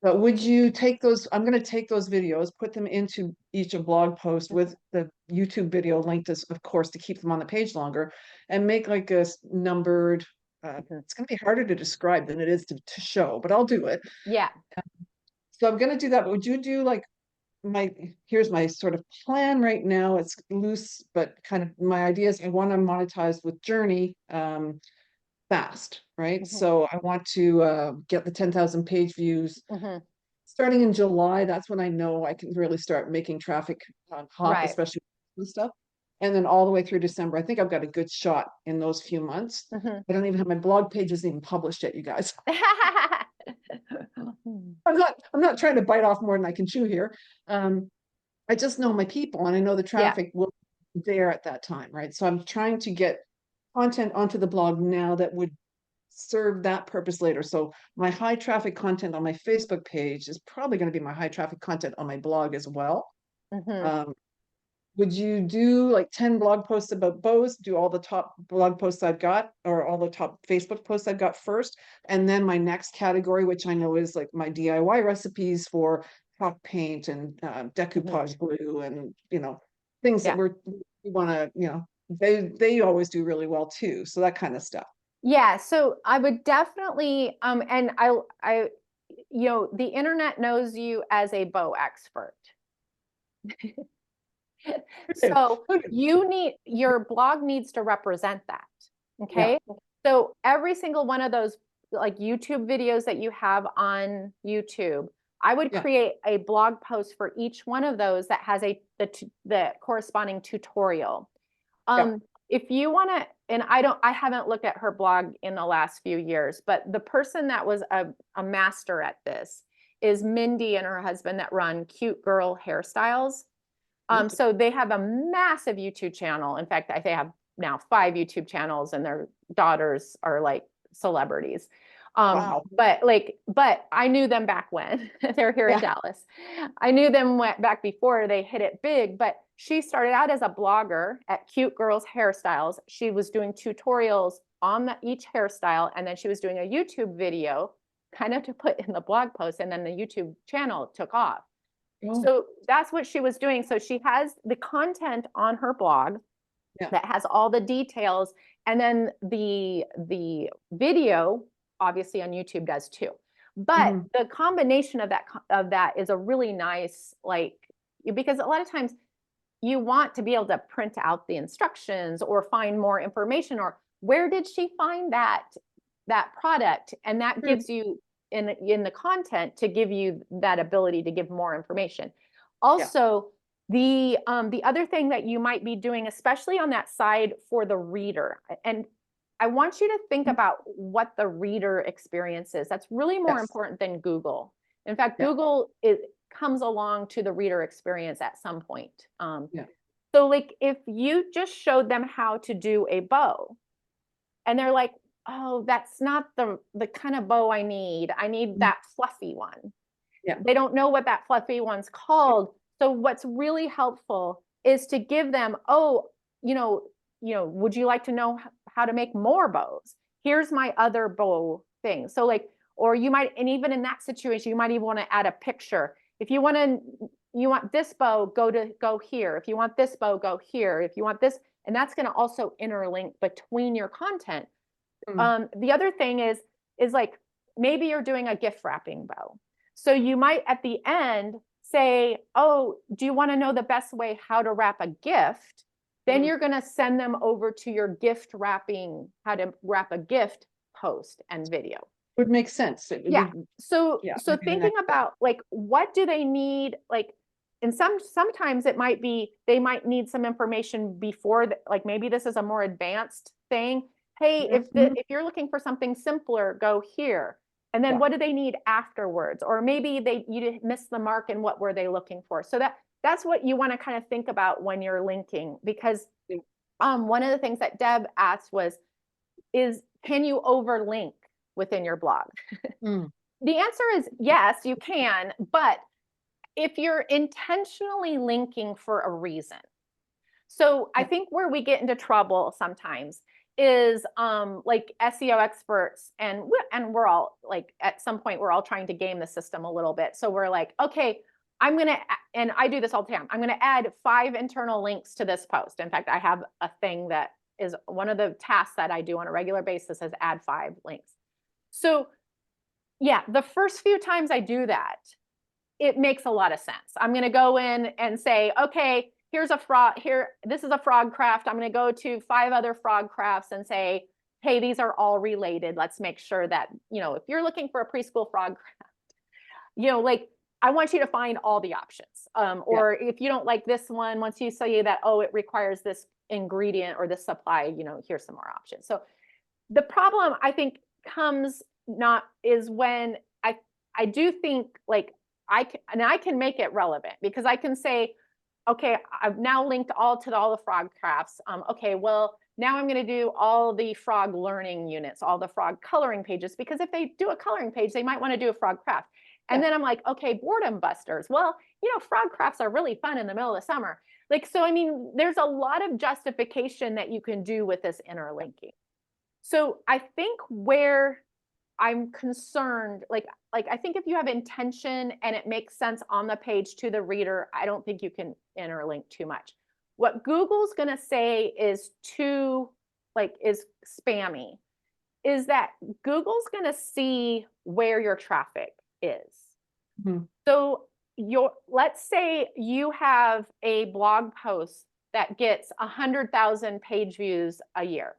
Speaker 7: But would you take those? I'm going to take those videos, put them into each blog post with the YouTube video linked, of course, to keep them on the page longer, and make like a numbered. It's going to be harder to describe than it is to show, but I'll do it.
Speaker 1: Yeah.
Speaker 7: So I'm going to do that. But would you do like here's my sort of plan right now. It's loose, but kind of my idea is I want to monetize with Journey fast, right? So I want to get the 10,000 page views. Starting in July, that's when I know I can really start making traffic hot, especially with stuff. And then all the way through December, I think I've got a good shot in those few months. I don't even have my blog pages even published yet, you guys. I'm not trying to bite off more than I can chew here. I just know my people, and I know the traffic will be there at that time, right? So I'm trying to get content onto the blog now that would serve that purpose later. So my high traffic content on my Facebook page is probably going to be my high traffic content on my blog as well. Would you do like 10 blog posts about bows, do all the top blog posts I've got, or all the top Facebook posts I've got first, and then my next category, which I know is like my DIY recipes for chalk paint and decoupage glue, and things that we want to, they always do really well too. So that kind of stuff.
Speaker 1: Yeah, so I would definitely, and I, the internet knows you as a bow expert. So your blog needs to represent that. Okay. So every single one of those like YouTube videos that you have on YouTube I would
Speaker 7: Yeah.
Speaker 1: create a blog post for each one of those that has the corresponding tutorial.
Speaker 7: Yeah.
Speaker 1: If you want to, and I haven't looked at her blog in the last few years, but the person that was a master at this is Mindy and her husband that run Cute Girl Hairstyles. So they have a massive YouTube channel. In fact, they have now 5 YouTube channels, and their daughters are like celebrities.
Speaker 7: Wow.
Speaker 1: But I knew them back when they're here in
Speaker 7: Yeah.
Speaker 1: Dallas. I knew them back before they hit it big, but she started out as a blogger at Cute Girls Hairstyles. She was doing tutorials on each hairstyle, and then she was doing a YouTube video kind of to put in the blog post, and then the YouTube channel took off.
Speaker 7: Oh,
Speaker 1: So that's what she was doing. So she has the content on her blog
Speaker 7: Yeah.
Speaker 1: that has all the details, and then the video obviously on YouTube does too. But
Speaker 7: Mhm.
Speaker 1: the combination of that is a really nice, like, because a lot of times you want to be able to print out the instructions or find more information, or where did she find that product, and that gives you in the content to give you that ability to give more information. Also, the other thing that you might be doing, especially on that side for the reader, and I want you to think about what the reader experience is. That's really more
Speaker 7: Yes.
Speaker 1: important than Google. In fact,
Speaker 7: Yeah.
Speaker 1: Google comes along to the reader experience at some point.
Speaker 7: Yeah.
Speaker 1: So like if you just showed them how to do a bow, and they're like, oh, that's not the kind of bow I need. I need that fluffy one.
Speaker 7: Yeah.
Speaker 1: They don't know what that fluffy one's called. So what's really helpful is to give them, oh, would you like to know how to make more bows? Here's my other bow thing. So like, or you might, and even in that situation, you might even want to add a picture. If you want this bow, go here. If you want this bow, go here. If you want this, and that's going to also interlink between your content. The other thing is like, maybe you're doing a gift wrapping bow. So you might at the end say, oh, do you want to know the best way how to wrap a gift? Then you're going to send them over to your gift wrapping, how to wrap a gift post and video.
Speaker 7: Would make sense.
Speaker 1: Yeah. So
Speaker 7: Yeah,
Speaker 1: so
Speaker 7: maybe the
Speaker 1: thinking
Speaker 7: next step.
Speaker 1: about like, what do they need? Like, and sometimes it might be, they might need some information before like maybe this is a more advanced thing. Hey, if you're looking for something simpler, go here. And then
Speaker 7: Yeah.
Speaker 1: what do they need afterwards? Or maybe you missed the mark and what were they looking for? So that's what you want to kind of think about when you're linking, because one of the things that Deb asked is can you overlink within your blog? The answer is yes, you can, but if you're intentionally linking for a reason. So I think where we get into trouble sometimes is like SEO experts, and we're all like, at some point we're all trying to game the system a little bit. So we're like, okay, and I do this all the time, I'm gonna add 5 internal links to this post. In fact, I have a thing that is one of the tasks that I do on a regular basis is add 5 links. So yeah, the first few times I do that, it makes a lot of sense. I'm going to go in and say, okay, here's a frog here. This is a frog craft. I'm going to go to 5 other frog crafts and say, hey, these are all related. Let's make sure that, if you're looking for a preschool frog craft, like I want you to find all the options. Or if you don't like this one, once you say that, oh, it requires this ingredient or this supply, here's some more options. So the problem I think is when I do think like I can make it relevant, because I can say, okay, I've now linked all the frog crafts. Okay, well, now I'm going to do all the frog learning units, all the frog coloring pages, because if they do a coloring page, they might want to do a frog craft. And then I'm like, okay, boredom busters. Well, frog crafts are really fun in the middle of the summer. Like, so, I mean, there's a lot of justification that you can do with this interlinking. So I think where I'm concerned, like I think if you have intention and it makes sense on the page to the reader, I don't think you can interlink too much. What Google's going to say is is spammy, is that Google's going to see where your traffic is. So let's say you have a blog post that gets 100,000 page views a year.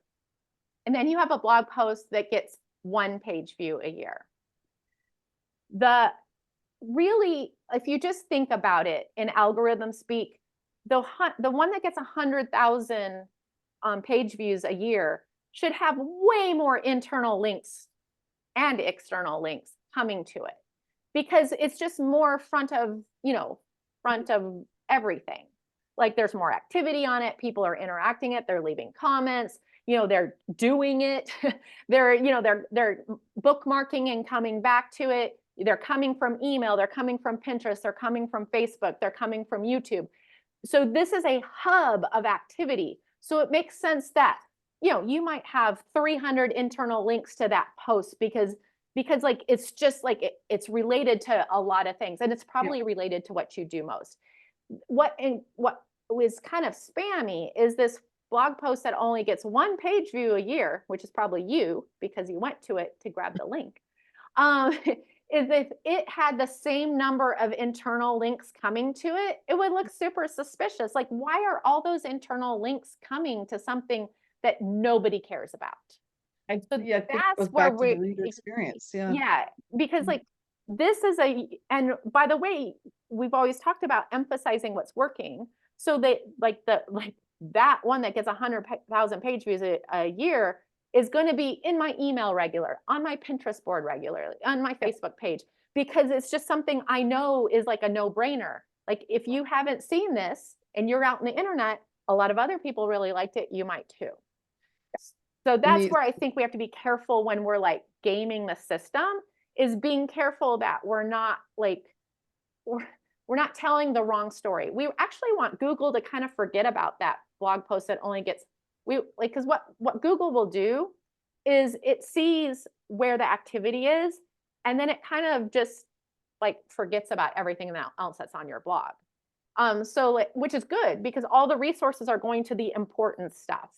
Speaker 1: And then you have a blog post that gets 1 page view a year. really, if you just think about it in algorithm speak, the one that gets 100,000 page views a year should have way more internal links and external links coming to it, because it's just more front of everything. Like there's more activity on it, people are interacting it, they're leaving comments, they're doing it, they're bookmarking and coming back to it, they're coming from email, they're coming from Pinterest, they're coming from Facebook, they're coming from YouTube. So this is a hub of activity. So it makes sense that you might have 300 internal links to that post because like it's just like it's related to a lot of things, and it's probably related to what you do most. What was kind of spammy is this blog post that only gets 1 page view a year, which is probably you because you went to it to grab the link. Is if it had the same number of internal links coming to it, it would look super suspicious. Like, why are all those internal links coming to something that nobody cares about? So
Speaker 7: Yeah, I think it
Speaker 1: that's
Speaker 7: goes
Speaker 1: where
Speaker 7: back to the reader experience, yeah.
Speaker 1: yeah, because like this is and by the way, we've always talked about emphasizing what's working. So that one that gets 100,000 page views a year is going to be in my email regular, on my Pinterest board regularly, on my Facebook page, because it's just something I know is like a no-brainer. Like if you haven't seen this and you're out in the internet, a lot of other people really liked it, you might too. So that's where I think we have to be careful when we're like gaming the system, is being careful that we're not telling the wrong story. We actually want Google to kind of forget about that blog post that only gets because what Google will do is it sees where the activity is, and then it kind of just like forgets about everything else that's on your blog. Which is good because all the resources are going to the important stuff.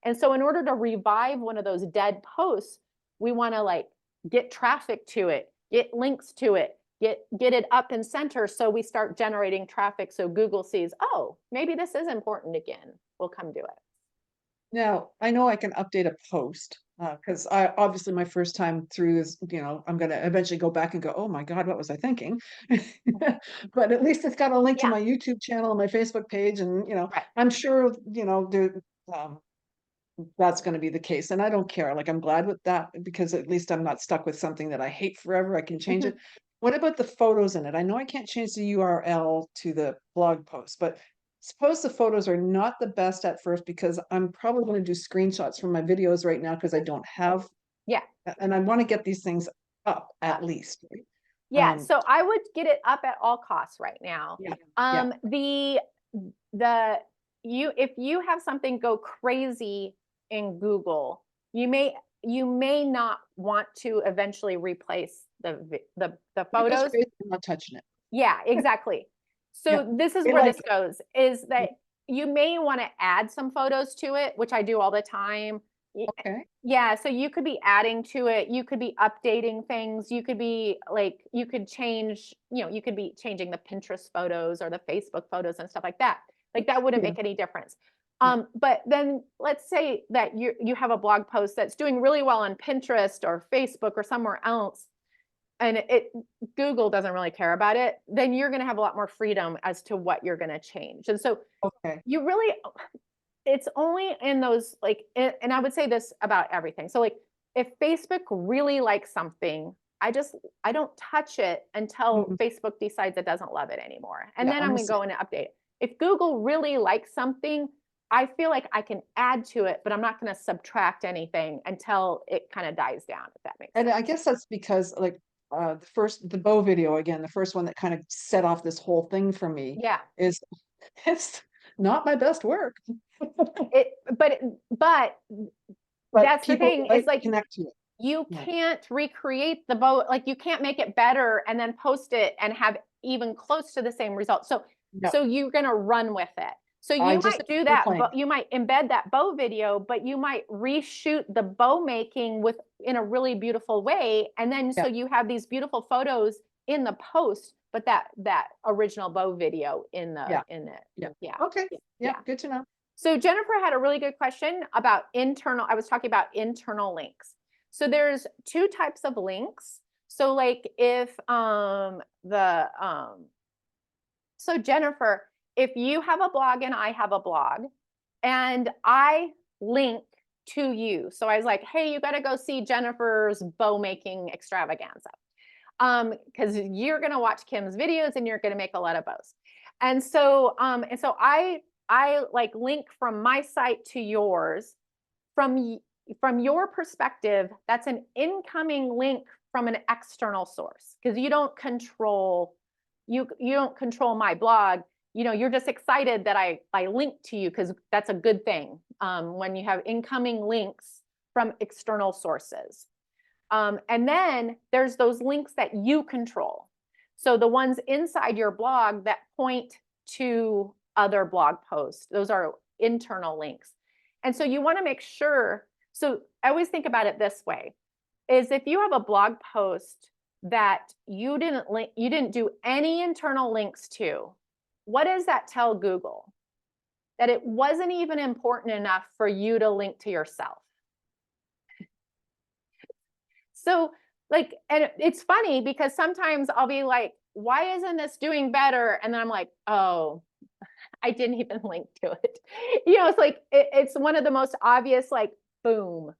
Speaker 1: And so in order to revive one of those dead posts, we want to like get traffic to it, get links to it, get it up and center. So we start generating traffic. So Google sees, oh, maybe this is important again. We'll come do it.
Speaker 7: Now, I know I can update a post, because I obviously my first time through is, I'm gonna eventually go back and go, oh my God, what was I thinking? But at least it's got a link to
Speaker 1: Yeah.
Speaker 7: my YouTube channel and my Facebook page, and
Speaker 1: Right.
Speaker 7: I'm sure, that's gonna be the case. And I don't care. Like I'm glad with that because at least I'm not stuck with something that I hate forever. I can change it. What about the photos in it? I know I can't change the URL to the blog post, but suppose the photos are not the best at first because I'm probably going to do screenshots from my videos right now because I don't have.
Speaker 1: Yeah.
Speaker 7: And I want to get these things up at least. Right?
Speaker 1: Yeah. So I would get it up at all costs right now.
Speaker 7: Yeah.
Speaker 1: If you have something go crazy in Google, you may not want to eventually replace the photos.
Speaker 7: I'm not touching it.
Speaker 1: Yeah, exactly. So this is where this goes, is that you may want to add some photos to it, which I do all the time.
Speaker 7: Okay.
Speaker 1: Yeah, so you could be adding to it, you could be updating things, you could be like, you could change, you could be changing the Pinterest photos or the Facebook photos and stuff like that. Like that wouldn't make any difference. But then let's say that you have a blog post that's doing really well on Pinterest or Facebook or somewhere else, and Google doesn't really care about it, then you're going to have a lot more freedom as to what you're going to change. And so you really, it's only in those and I would say this about everything. So like if Facebook really likes something, I don't touch it until Facebook decides it doesn't love it anymore. And then I'm going to go in and update it. If Google really likes something, I feel like I can add to it, but I'm not going to subtract anything until it kind of dies down, if that makes sense.
Speaker 7: And I guess that's because like the bow video, again, the first one that kind of set off this whole thing for me.
Speaker 1: Yeah.
Speaker 7: It's not my best work.
Speaker 1: But that's the thing. It's like
Speaker 7: connect to it.
Speaker 1: You can't recreate the bow, like you can't make it better and then post it and have even close to the same result. So you're gonna run with it. So you might do that, but you might embed that bow video, but you might reshoot the bow making in a really beautiful way. And then so you have these beautiful photos in the post, but that original bow video in it.
Speaker 7: Okay. Yeah. Good to know.
Speaker 1: So Jennifer had a really good question about I was talking about internal links. So there's 2 types of links. So like if so Jennifer, if you have a blog and I have a blog and I link to you. So I was like, hey, you got to go see Jennifer's bow making extravaganza. Because you're going to watch Kim's videos and you're going to make a lot of bows. And so I like link from my site to yours. From your perspective, that's an incoming link from an external source because you don't control my blog. You know, you're just excited that I link to you because that's a good thing when you have incoming links from external sources. And then there's those links that you control. So the ones inside your blog that point to other blog posts, those are internal links. And so you want to make sure, so I always think about it this way, is if you have a blog post that you didn't do any internal links to, what does that tell Google? That it wasn't even important enough for you to link to yourself. So like, and it's funny because sometimes I'll be like, why isn't this doing better? And then I'm like, oh, I didn't even link to it. You know, it's like, it's one of the most obvious, like, boom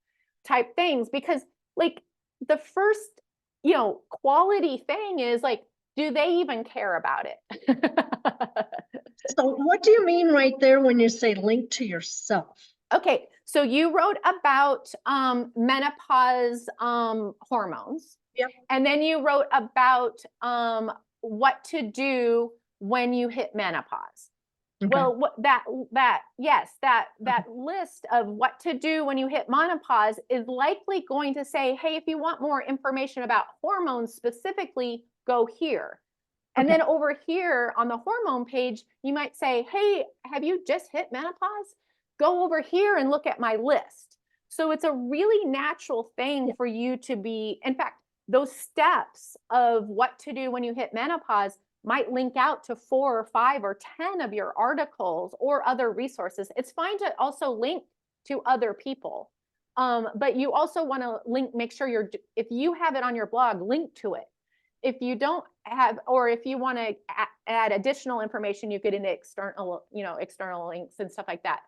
Speaker 1: type things because like the first, you know, quality thing is like, do they even care about it?
Speaker 2: So what do you mean right there when you say link to yourself?
Speaker 1: Okay, so you wrote about menopause hormones.
Speaker 2: Yep.
Speaker 1: And then you wrote about what to do when you hit menopause.
Speaker 2: Okay.
Speaker 1: Well, that list of what to do when you hit menopause is likely going to say, hey, if you want more information about hormones specifically, go here. And
Speaker 2: Okay.
Speaker 1: then over here on the hormone page, you might say, hey, have you just hit menopause? Go over here and look at my list. So it's a really natural thing for you to be, in fact, those steps of what to do when you hit menopause might link out to 4 or 5 or 10 of your articles or other resources. It's fine to also link to other people. But you also want to make sure if you have it on your blog, link to it. If you don't have, or if you want to add additional information, you get into external links and stuff like that.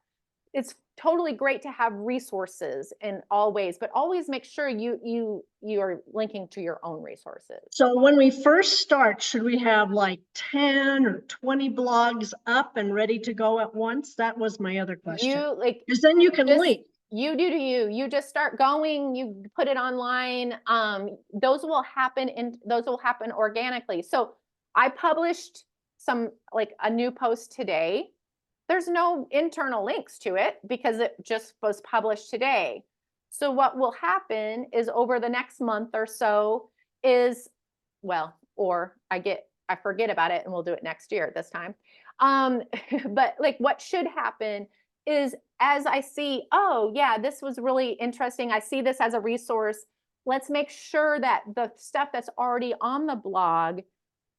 Speaker 1: It's totally great to have resources in all ways, but always make sure you are linking to your own resources.
Speaker 2: So when we first start, should we have like 10 or 20 blogs up and ready to go at once? That was my other question. Because then you can link.
Speaker 1: You do to you. You just start going. You put it online. Those will happen organically. So I published a new post today. There's no internal links to it because it just was published today. So what will happen is over the next month or so is, or I forget about it and we'll do it next year this time. But like what should happen is as I see, oh yeah, this was really interesting. I see this as a resource. Let's make sure that the stuff that's already on the blog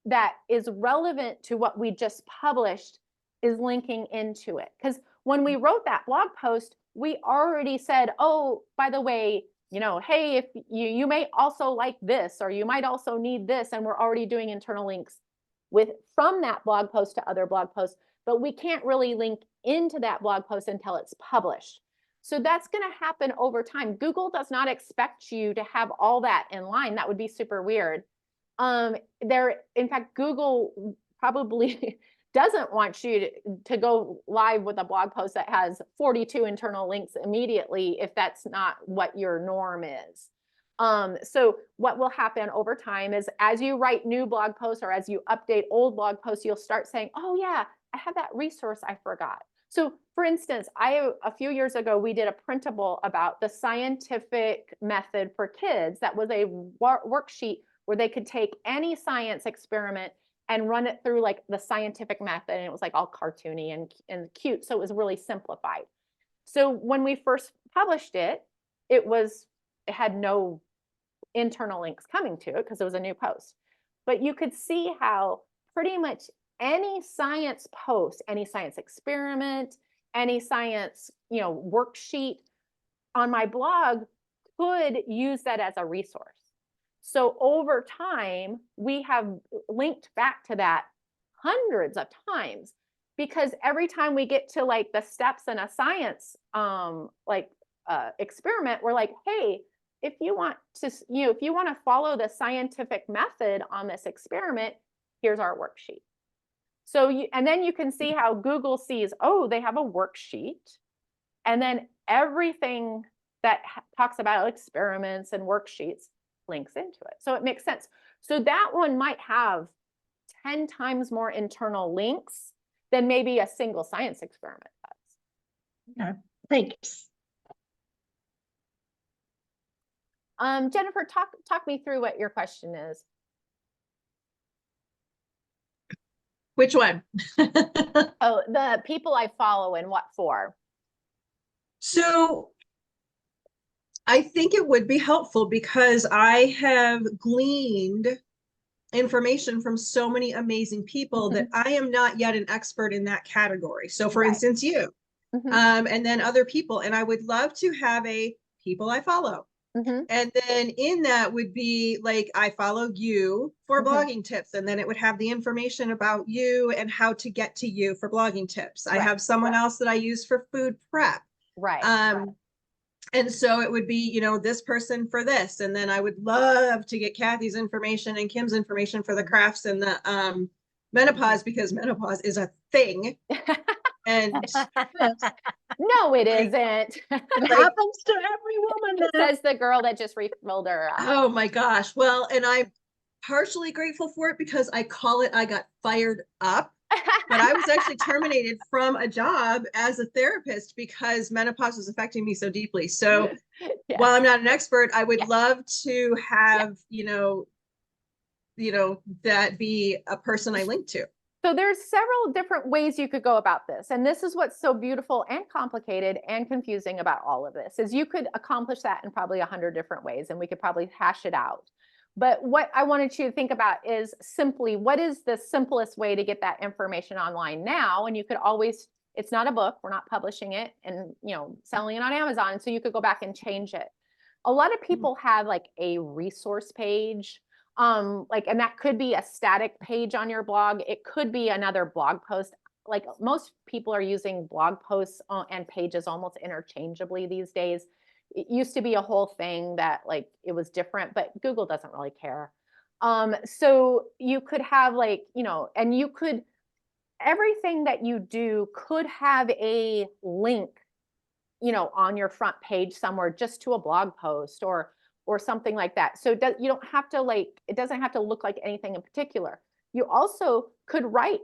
Speaker 1: that is relevant to what we just published is linking into it. Because when we wrote that blog post, we already said, oh, by the way, hey, if you may also like this, or you might also need this. And we're already doing internal links from that blog post to other blog posts, but we can't really link into that blog post until it's published. So that's going to happen over time. Google does not expect you to have all that in line. That would be super weird. In fact, Google probably doesn't want you to go live with a blog post that has 42 internal links immediately if that's not what your norm is. So what will happen over time is as you write new blog posts or as you update old blog posts, you'll start saying, oh yeah, I have that resource I forgot. So for instance, a few years ago, we did a printable about the scientific method for kids. That was a worksheet where they could take any science experiment and run it through like the scientific method. And it was like all cartoony and cute. So it was really simplified. So when we first published it, it had no internal links coming to it because it was a new post. But you could see how pretty much any science post, any science experiment, any science, worksheet on my blog could use that as a resource. So over time, we have linked back to that hundreds of times, because every time we get to like the steps in a science experiment, we're like, hey, if you want to, if you want to follow the scientific method on this experiment, here's our worksheet. So and then you can see how Google sees, oh, they have a worksheet. And then everything that talks about experiments and worksheets links into it. So it makes sense. So that one might have 10 times more internal links than maybe a single science experiment does.
Speaker 2: Okay, thanks.
Speaker 1: Jennifer, talk me through what your question is.
Speaker 4: Which one?
Speaker 1: Oh, the people I follow and what for.
Speaker 4: So I think it would be helpful because I have gleaned information from so many amazing people that I am not yet an expert in that category. So for
Speaker 1: Right.
Speaker 4: instance, you, and then other people, and I would love to have a people I follow. And then in that would be like, I follow you for blogging tips, and then it would have the information about you and how to get to you for blogging tips. I have someone else that I use for food prep.
Speaker 1: Right.
Speaker 4: And so it would be, you know, this person for this. And then I would love to get Kathy's information and Kim's information for the crafts and the menopause, because menopause is a thing. And
Speaker 1: No, it isn't.
Speaker 2: It happens to every woman.
Speaker 1: Says the girl that just refilled her.
Speaker 4: oh my gosh. Well, and I'm partially grateful for it because I call it, I got fired up. But I was actually terminated from a job as a therapist because menopause was affecting me so deeply. So while I'm not an expert, I would love to have, you know, that be a person I link to.
Speaker 1: So there's several different ways you could go about this. And this is what's so beautiful and complicated and confusing about all of this, is you could accomplish that in probably 100 different ways, and we could probably hash it out. But what I wanted you to think about is simply, what is the simplest way to get that information online now? And you could always, it's not a book, we're not publishing it and, selling it on Amazon. So you could go back and change it. A lot of people have like a resource page, and that could be a static page on your blog. It could be another blog post. Like most people are using blog posts and pages almost interchangeably these days. It used to be a whole thing that like it was different, but Google doesn't really care. So you could have and you could, everything that you do could have a link, on your front page somewhere just to a blog post or something like that. So you don't have to it doesn't have to look like anything in particular. You also could write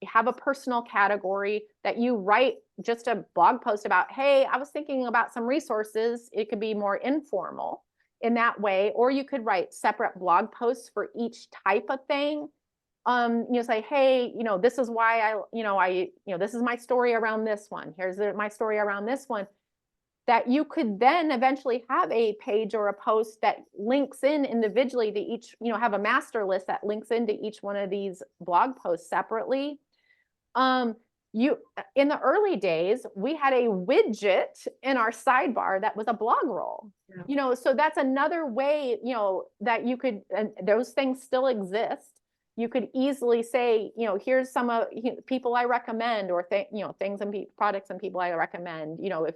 Speaker 1: have a personal category that you write just a blog post about, hey, I was thinking about some resources. It could be more informal in that way, or you could write separate blog posts for each type of thing. Say, hey, this is why this is my story around this one. Here's my story around this one. That you could then eventually have a page or a post that links in individually to each, have a master list that links into each one of these blog posts separately. In the early days, we had a widget in our sidebar that was a blog roll. Yeah. So that's another way, that you could, and those things still exist. You could easily say, here's some of people I recommend, or things and products and people I recommend, if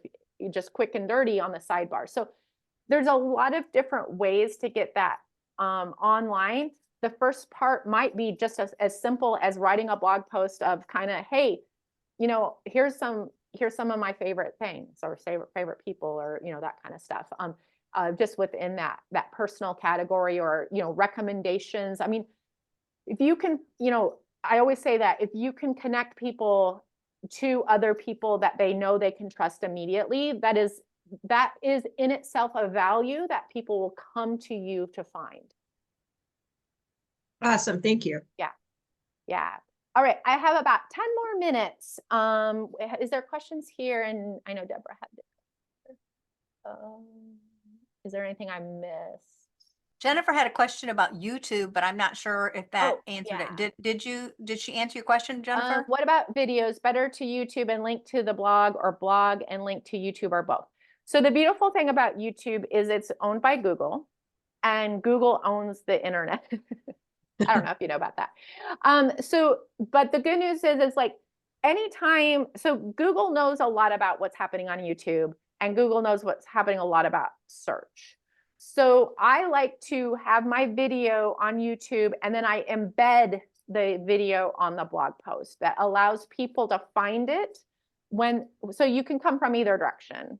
Speaker 1: just quick and dirty on the sidebar. So there's a lot of different ways to get that online. The first part might be just as simple as writing a blog post of kind of, hey, here's some of my favorite things, or favorite people, or that kind of stuff. Just within that personal category, or recommendations. I mean, if you can, I always say that if you can connect people to other people that they know they can trust immediately, that is in itself a value that people will come to you to find.
Speaker 4: Awesome. Thank you.
Speaker 1: Yeah. All right. I have about 10 more minutes. Is there questions here? And I know Deborah had it. Is there anything I missed?
Speaker 5: Jennifer had a question about YouTube, but I'm not sure if that answered
Speaker 1: yeah.
Speaker 5: it. Did she answer your question, Jennifer?
Speaker 1: What about videos? Better to YouTube and link to the blog, or blog and link to YouTube, or both? So the beautiful thing about YouTube is it's owned by Google. and Google owns the internet. I don't know if you know about that. But the good news is like anytime, so Google knows a lot about what's happening on YouTube, and Google knows what's happening a lot about search. So I like to have my video on YouTube, and then I embed the video on the blog post that allows people to find it so you can come from either direction.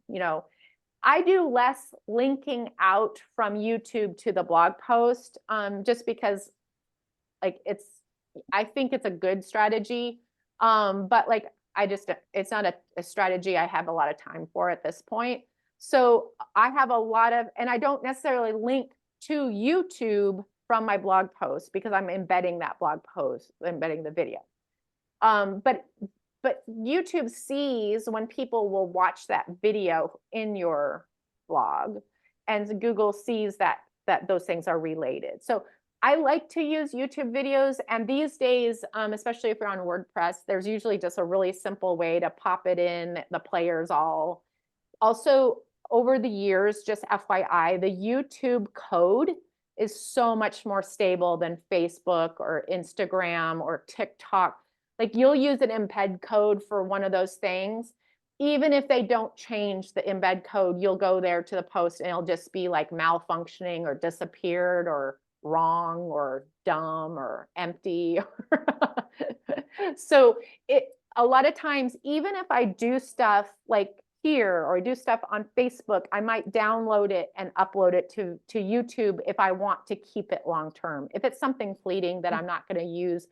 Speaker 1: I do less linking out from YouTube to the blog post, just because like I think it's a good strategy. But like, it's not a strategy I have a lot of time for at this point. So I have and I don't necessarily link to YouTube from my blog post because I'm embedding that blog post, embedding the video. But YouTube sees when people will watch that video in your blog, and Google sees that those things are related. So I like to use YouTube videos, and these days, especially if you're on WordPress, there's usually just a really simple way to pop it in the players all. Also, over the years, just FYI, the YouTube code is so much more stable than Facebook or Instagram or TikTok. Like you'll use an embed code for one of those things. Even if they don't change the embed code, you'll go there to the post and it'll just be like malfunctioning or disappeared or wrong or dumb or empty. So a lot of times, even if I do stuff like here or I do stuff on Facebook, I might download it and upload it to YouTube if I want to keep it long term. If it's something fleeting that I'm not going to use,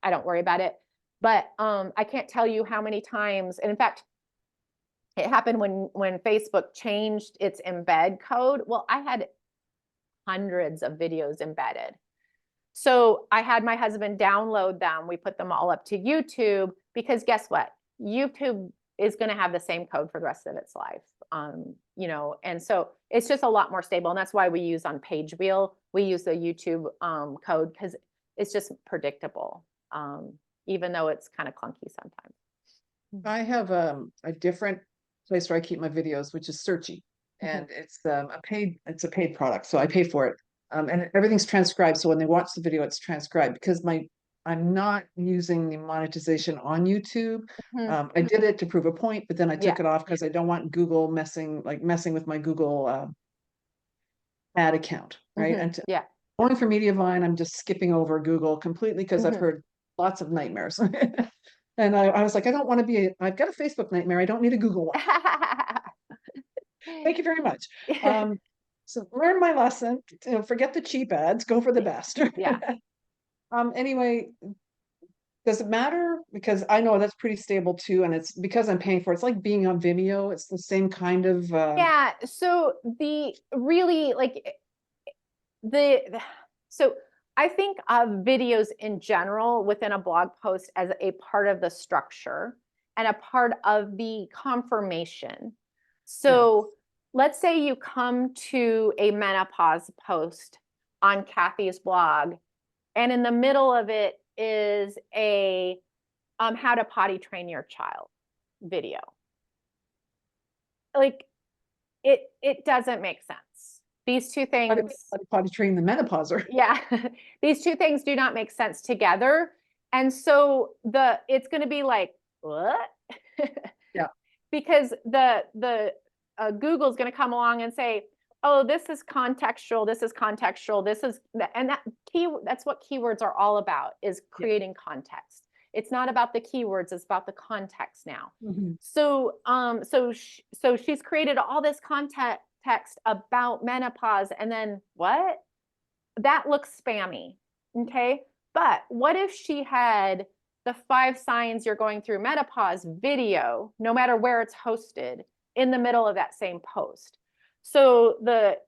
Speaker 1: I don't worry about it. But I can't tell you how many times, and in fact, it happened when Facebook changed its embed code. Well, I had hundreds of videos embedded. So I had my husband download them. We put them all up to YouTube because guess what? YouTube is going to have the same code for the rest of its life. And so it's just a lot more stable. And that's why we use on PageWheel, we use the YouTube code because it's just predictable, even though it's kind of clunky sometimes.
Speaker 7: I have a different place where I keep my videos, which is Searchy, and it's a paid product, so I pay for it, and everything's transcribed. So when they watch the video, it's transcribed because I'm not using the monetization on YouTube. I did it to prove a point, but then I took it off because I don't want Google messing with my Google ad account, right? And going for Mediavine, I'm just skipping over Google completely because I've heard lots of nightmares. And I was like, I don't want to be, I've got a Facebook nightmare. I don't need a Google one. Thank you very much. So learn my lesson, forget the cheap ads, go for the best.
Speaker 1: Yeah.
Speaker 7: Anyway, does it matter? Because I know that's pretty stable too. And it's because I'm paying for it. It's like being on Vimeo. It's the same kind of.
Speaker 1: Yeah. So so I think of videos in general within a blog post as a part of the structure and a part of the confirmation. So let's say you come to a menopause post on Kathy's blog, and in the middle of it is a how to potty train your child video. Like it doesn't make sense. These two things.
Speaker 7: Potty train the menopauser.
Speaker 1: Yeah, these two things do not make sense together. And so it's going to be like, what?
Speaker 7: Yeah.
Speaker 1: Because the Google's going to come along and say, oh, this is contextual, this is contextual, and that's what keywords are all about, is creating context. It's not about the keywords, it's about the context now. So she's created all this context about menopause, and then what? That looks spammy, okay? But what if she had the 5 signs you're going through menopause video, no matter where it's hosted, in the middle of that same post? So the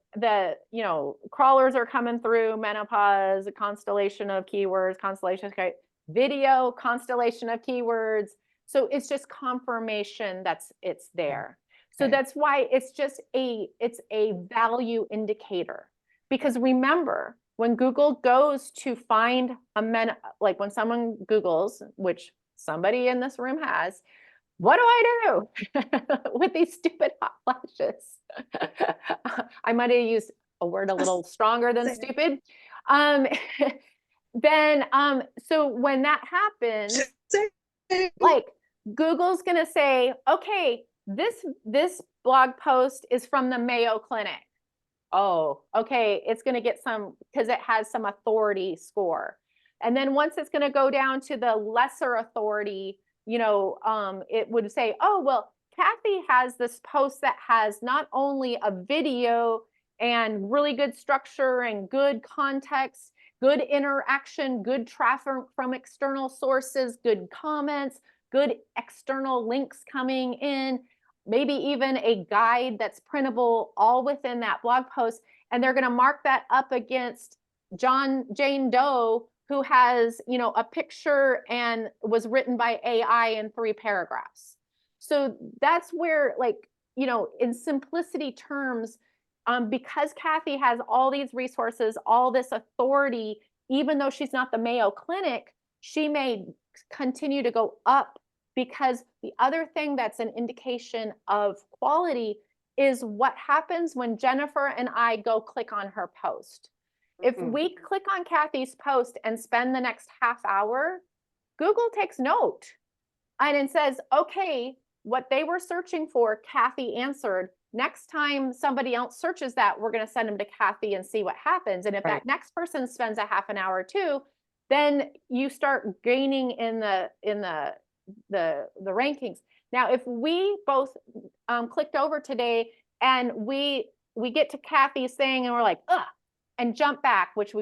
Speaker 1: crawlers are coming through menopause, a constellation of keywords, video, constellation of keywords. So it's just confirmation it's there. So that's why it's a value indicator. Because remember, when Google goes to find like when someone Googles, which somebody in this room has, what do I do with these stupid hot flashes? I might have used a word a little stronger than
Speaker 4: Say it.
Speaker 1: stupid. Um, then, so when that happens, like Google's gonna say, okay, this blog post is from the Mayo Clinic. Oh, okay, it's gonna get some, because it has some authority score. And then once it's gonna go down to the lesser authority, it would say, oh, well, Kathy has this post that has not only a video and really good structure and good context, good interaction, good traffic from external sources, good comments, good external links coming in, maybe even a guide that's printable all within that blog post. And they're going to mark that up against Jane Doe, who has, a picture and was written by AI in 3 paragraphs. So that's where, in simplicity terms, because Kathy has all these resources, all this authority, even though she's not the Mayo Clinic, she may continue to go up, because the other thing that's an indication of quality is what happens when Jennifer and I go click on her post. If we click on Kathy's post and spend the next half hour, Google takes note and it says, okay, what they were searching for, Kathy answered. Next time somebody else searches that, we're going to send them to Kathy and see what happens. And if that next person spends a half an hour too, then you start gaining in the rankings. Now, if we both clicked over today and we get to Kathy's thing and we're like, ugh, and jump back, which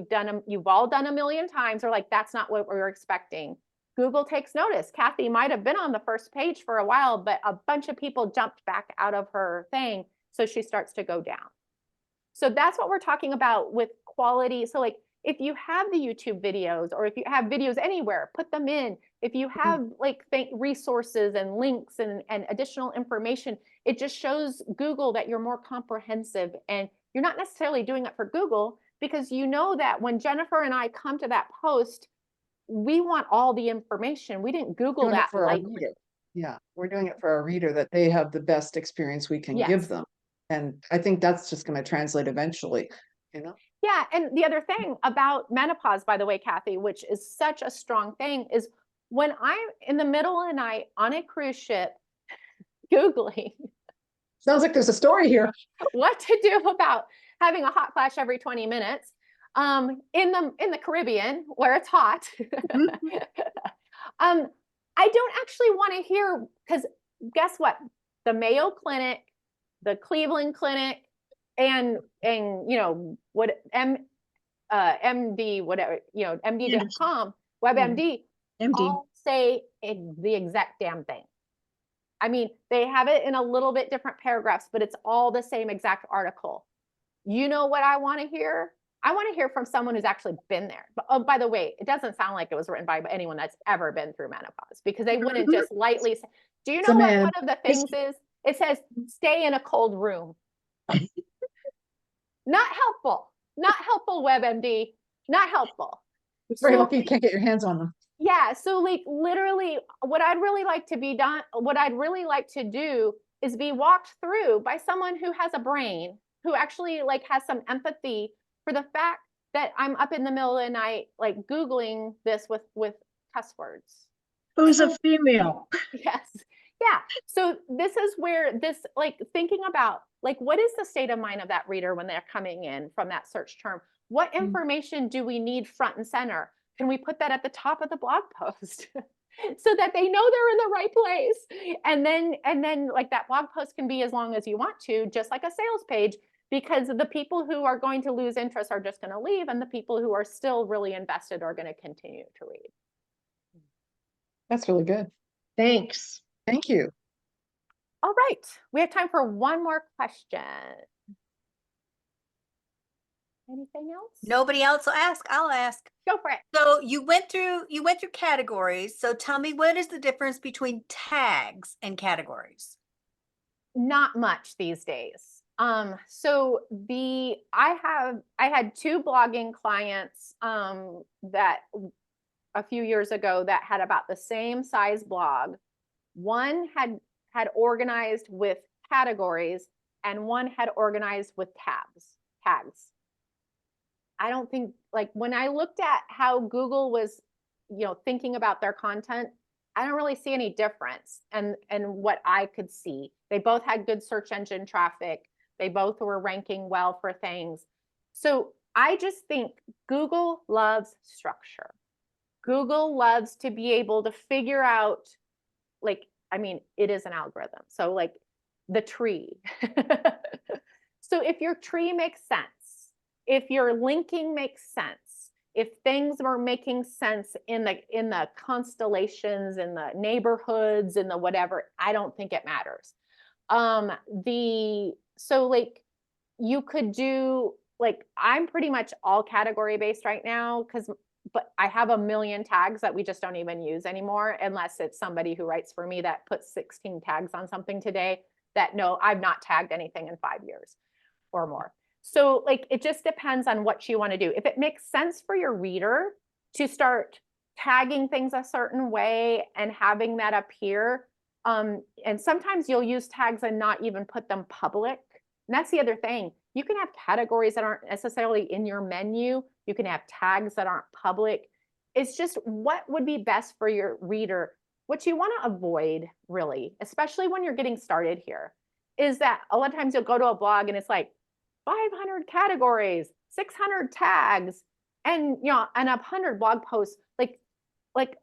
Speaker 1: you've all done a million times, or like, that's not what we were expecting. Google takes notice. Kathy might have been on the first page for a while, but a bunch of people jumped back out of her thing. So she starts to go down. So that's what we're talking about with quality. So like, if you have the YouTube videos, or if you have videos anywhere, put them in. If you have resources and links and additional information, it just shows Google that you're more comprehensive, and you're not necessarily doing it for Google, because you know that when Jennifer and I come to that post, we want all the information. We didn't Google
Speaker 7: Doing it
Speaker 1: that
Speaker 7: for our
Speaker 1: lightly.
Speaker 7: reader. Yeah, we're doing it for our reader, that they have the best experience we can
Speaker 1: Yes.
Speaker 7: give them. And I think that's just going to translate eventually,
Speaker 1: Yeah, and the other thing about menopause, by the way, Kathy, which is such a strong thing, is when I'm in the middle of the night on a cruise ship, Googling
Speaker 7: Sounds like there's a story here.
Speaker 1: what to do about having a hot flash every 20 minutes in the Caribbean where it's hot. I don't actually want to hear, because guess what? The Mayo Clinic, the Cleveland Clinic, and what MD, whatever, MD.com, WebMD,
Speaker 2: MD.
Speaker 1: all say the exact damn thing. I mean, they have it in a little bit different paragraphs, but it's all the same exact article. You know what I want to hear? I want to hear from someone who's actually been there. But oh, by the way, it doesn't sound like it was written by anyone that's ever been through menopause, because they wouldn't just lightly say, do you know what one of the things is? It says, stay in a cold room. Not helpful. Not helpful, WebMD. Not helpful.
Speaker 7: It's very lucky you can't get your hands on them.
Speaker 1: Yeah, so like literally what I'd really like to do is be walked through by someone who has a brain, who actually like has some empathy for the fact that I'm up in the middle of the night, like Googling this with cuss words.
Speaker 2: Who's a female?
Speaker 1: Yes. Yeah. So this is where this, like, thinking about like, what is the state of mind of that reader when they're coming in from that search term? What information do we need front and center? Can we put that at the top of the blog post so that they know they're in the right place? And then like that blog post can be as long as you want to, just like a sales page, because the people who are going to lose interest are just going to leave, and the people who are still really invested are going to continue to read.
Speaker 7: That's really good.
Speaker 2: Thanks.
Speaker 7: Thank you.
Speaker 1: All right, we have time for one more question. Anything else?
Speaker 5: Nobody else will ask. I'll ask.
Speaker 1: Go for it.
Speaker 5: So you went through categories. So tell me, what is the difference between tags and categories?
Speaker 1: Not much these days. So I had 2 blogging clients that a few years ago that had about the same size blog. One had organized with categories, and one had organized with tabs, tags. I don't think, like, when I looked at how Google was, thinking about their content, I don't really see any difference. And what I could see, they both had good search engine traffic. They both were ranking well for things. So I just think Google loves structure. Google loves to be able to figure out, like, I mean, it is an algorithm. So like the tree. So if your tree makes sense, if your linking makes sense, if things were making sense in the constellations, in the neighborhoods, in the whatever, I don't think it matters. So like you could do, like, I'm pretty much all category based right now, but I have a million tags that we just don't even use anymore, unless it's somebody who writes for me that puts 16 tags on something today that no, I've not tagged anything in 5 years or more. So like, it just depends on what you want to do. If it makes sense for your reader to start tagging things a certain way and having that appear, and sometimes you'll use tags and not even put them public. And that's the other thing. You can have categories that aren't necessarily in your menu. You can have tags that aren't public. It's just what would be best for your reader. What you want to avoid, really, especially when you're getting started here, is that a lot of times you'll go to a blog and it's like 500 categories, 600 tags, and and 100 blog posts. Like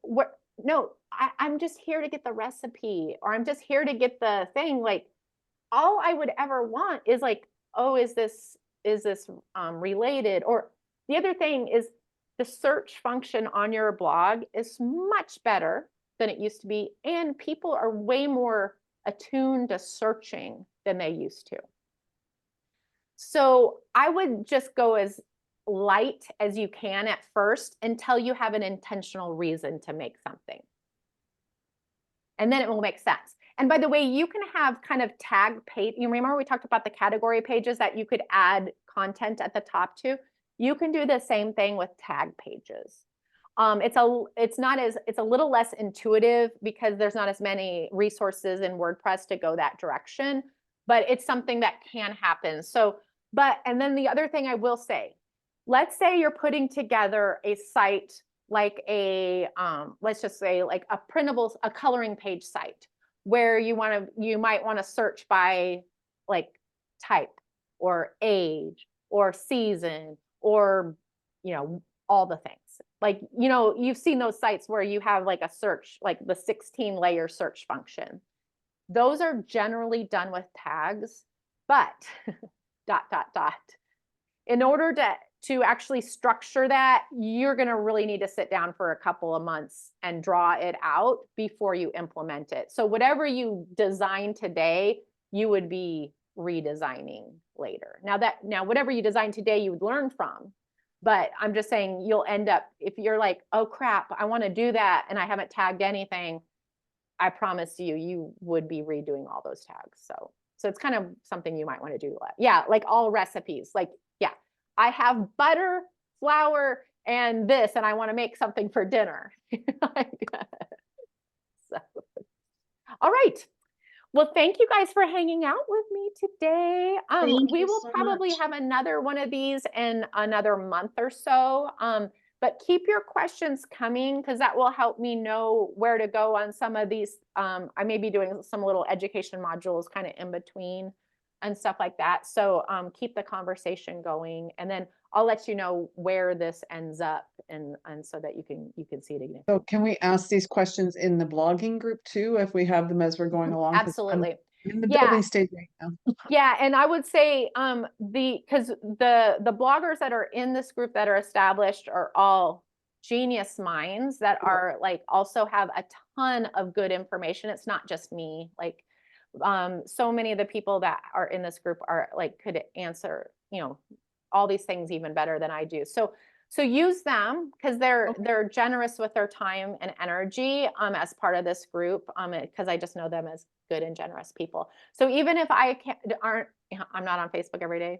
Speaker 1: what? No, I'm just here to get the recipe, or I'm just here to get the thing. Like, all I would ever want is like, oh, is this related? Or the other thing is, the search function on your blog is much better than it used to be, and people are way more attuned to searching than they used to. So I would just go as light as you can at first until you have an intentional reason to make something. And then it will make sense. And by the way, you can have kind of tag page. You remember we talked about the category pages that you could add content at the top to? You can do the same thing with tag pages. It's a little less intuitive because there's not as many resources in WordPress to go that direction, but it's something that can happen. So, and then the other thing I will say, let's say you're putting together a site like let's just say like a coloring page site, where you might want to search by like type or age or season or all the things. Like, you've seen those sites where you have like a search, like the 16-layer search function. Those are generally done with tags, but ... In order to actually structure that, you're going to really need to sit down for a couple of months and draw it out before you implement it. So whatever you design today, you would be redesigning later. Now whatever you design today, you would learn from. But I'm just saying, you'll end up, if you're like, oh crap, I want to do that and I haven't tagged anything, I promise you would be redoing all those tags. So it's kind of something you might want to do. Yeah, like all recipes. Like, yeah, I have butter, flour, and this, and I want to make something for dinner. So, all right. Well, thank you guys for hanging out with me today.
Speaker 2: Thank
Speaker 1: We
Speaker 2: you
Speaker 1: will
Speaker 2: so
Speaker 1: probably
Speaker 2: much.
Speaker 1: have another one of these in another month or so. But keep your questions coming, because that will help me know where to go on some of these. I may be doing some little education modules kind of in between and stuff like that. So keep the conversation going, and then I'll let you know where this ends up, and so that you can see it again.
Speaker 7: So can we ask these questions in the blogging group too, if we have them as we're going along? 'Cause I'm
Speaker 1: Absolutely.
Speaker 7: in the
Speaker 1: Yeah.
Speaker 7: building stage right now.
Speaker 1: Yeah, and I would say because the bloggers that are in this group that are established are all genius minds that are like also have a ton of good information. It's not just me. Like so many of the people that are in this group are like could answer, all these things even better than I do. So use them, because they're generous with their time and energy as part of this group, because I just know them as good and generous people. So even if I'm not on Facebook every day,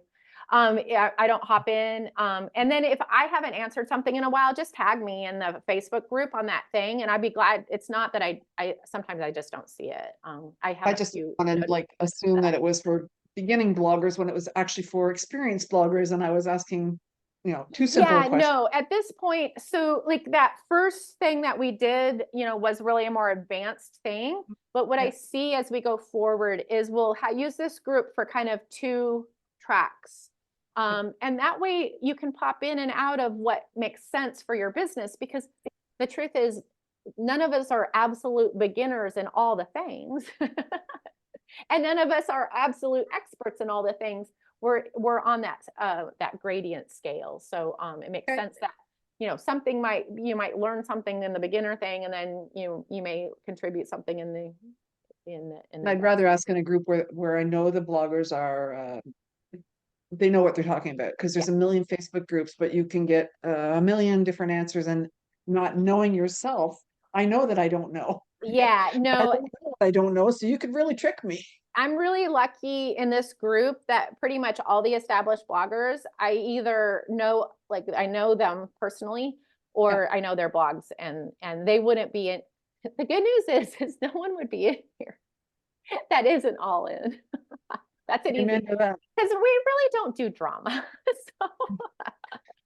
Speaker 1: I don't hop in, and then if I haven't answered something in a while, just tag me in the Facebook group on that thing, and I'd be glad. It's not that I sometimes I just don't see it. I
Speaker 7: I just wanted like assume that it was for beginning bloggers when it was actually for experienced bloggers, and I was asking, too simple a
Speaker 1: Yeah,
Speaker 7: question.
Speaker 1: no, at this point, so like that first thing that we did, was really a more advanced thing. But what I
Speaker 7: Yeah.
Speaker 1: see as we go forward is we'll use this group for kind of 2 tracks. And that way you can pop in and out of what makes sense for your business, because the truth is none of us are absolute beginners in all the things. And none of us are absolute experts in all the things. We're on that gradient scale. So it makes
Speaker 7: Okay.
Speaker 1: sense that something you might learn something in the beginner thing, and then you may contribute something in the
Speaker 7: And I'd rather ask in a group where I know the bloggers are, they know what they're talking about, because there's a million Facebook groups, but you can get a million different answers, and not knowing yourself, I know that I don't know.
Speaker 1: Yeah,
Speaker 7: I
Speaker 1: no,
Speaker 7: don't know what I don't know, so you could really trick me.
Speaker 1: I'm really lucky in this group that pretty much all the established bloggers, I either know, like I know them personally, or I know their blogs, and they wouldn't be in. The good news is no one would be in here that isn't all in. That's an easy,
Speaker 7: Amen to that.
Speaker 1: because we really don't do drama. So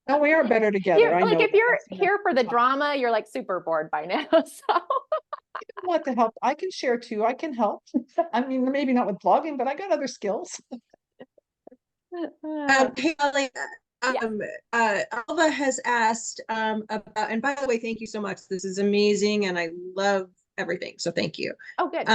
Speaker 7: No, we are better together. I
Speaker 1: like
Speaker 7: know
Speaker 1: if
Speaker 7: that.
Speaker 1: you're
Speaker 7: I've seen that
Speaker 1: here for the
Speaker 7: times.
Speaker 1: drama, you're like super bored by now. So
Speaker 7: Want to help? I can share too. I can help. I mean, maybe not with blogging, but I got other skills.
Speaker 4: Hey, Holly, Alva has asked about, and by the way, thank you so much. This is amazing, and I love everything. So thank you.
Speaker 1: oh, good.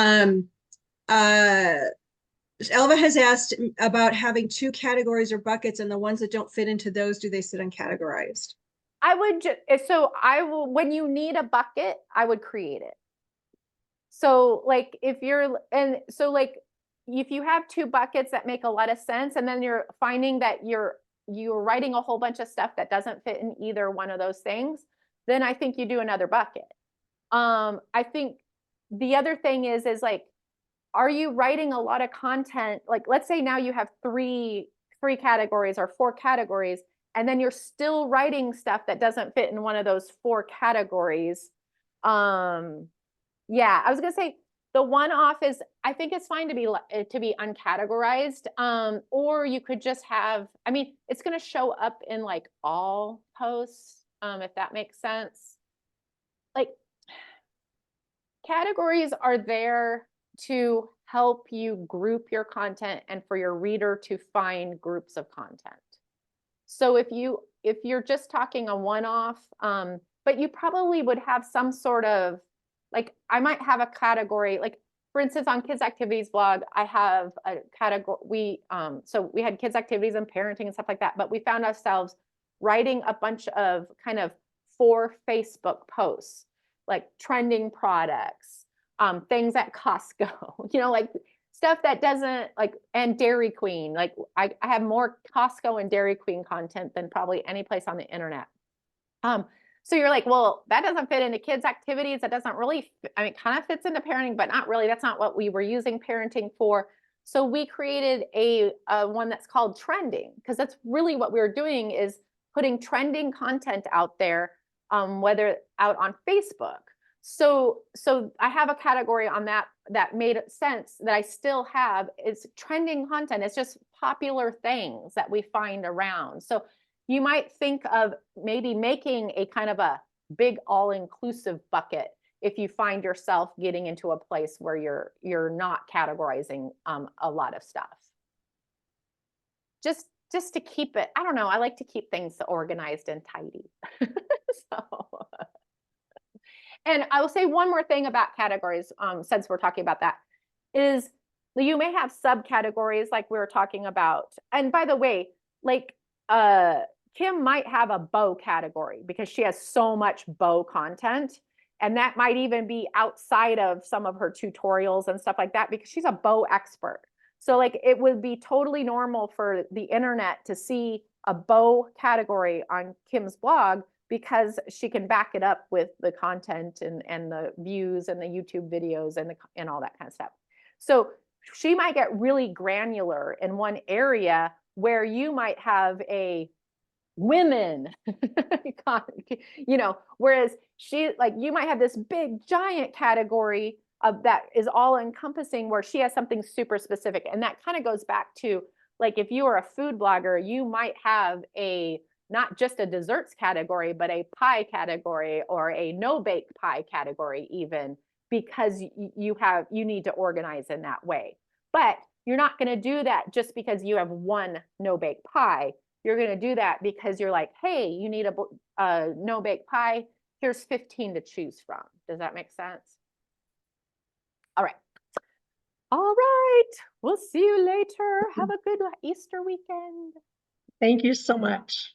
Speaker 4: Alva has asked about having 2 categories or buckets, and the ones that don't fit into those, do they sit uncategorized?
Speaker 1: I would just, so I will, when you need a bucket, I would create it. So like if you're, and so like if you have 2 buckets that make a lot of sense, and then you're finding that you're writing a whole bunch of stuff that doesn't fit in either one of those things, then I think you do another bucket. I think the other thing is like, are you writing a lot of content? Like, let's say now you have 3 categories or 4 categories, and then you're still writing stuff that doesn't fit in one of those 4 categories. Yeah, I was gonna say the one-off is, I think it's fine to be uncategorized. Or you could just have, I mean, it's gonna show up in like all posts, if that makes sense. Like, categories are there to help you group your content and for your reader to find groups of content. So if you're just talking a one-off, but you probably would have some sort of, like, I might have a category, like for instance, on Kids Activities blog, I have a category, so we had kids activities and parenting and stuff like that, but we found ourselves writing a bunch of kind of for Facebook posts, like trending products, things at Costco, like stuff that doesn't like, and Dairy Queen, like I have more Costco and Dairy Queen content than probably any place on the internet. So you're like, well, that doesn't fit into kids activities. That doesn't really, I mean, kind of fits into parenting, but not really. That's not what we were using parenting for. So we created a one that's called trending, because that's really what we were doing, is putting trending content out there, whether out on Facebook. So I have a category on that made sense that I still have, is trending content. It's just popular things that we find around. So you might think of maybe making a kind of a big all-inclusive bucket if you find yourself getting into a place where you're not categorizing a lot of stuff. Just to keep it, I don't know, I like to keep things organized and tidy. So, and I will say one more thing about categories, since we're talking about that, is you may have subcategories like we were talking about. And by the way, like Kim might have a bow category because she has so much bow content. And that might even be outside of some of her tutorials and stuff like that, because she's a bow expert. So like it would be totally normal for the internet to see a bow category on Kim's blog, because she can back it up with the content and the views and the YouTube videos and all that kind of stuff. So she might get really granular in one area where you might have a women, whereas she, like, you might have this big giant category that is all encompassing, where she has something super specific. And that kind of goes back to, like, if you are a food blogger, you might have not just a desserts category, but a pie category or a no bake pie category even, because you need to organize in that way. But you're not going to do that just because you have one no bake pie. You're going to do that because you're like, hey, you need a no bake pie. Here's 15 to choose from. Does that make sense? All right. All right. We'll see you later. Have a good Easter weekend.
Speaker 2: Thank you so much.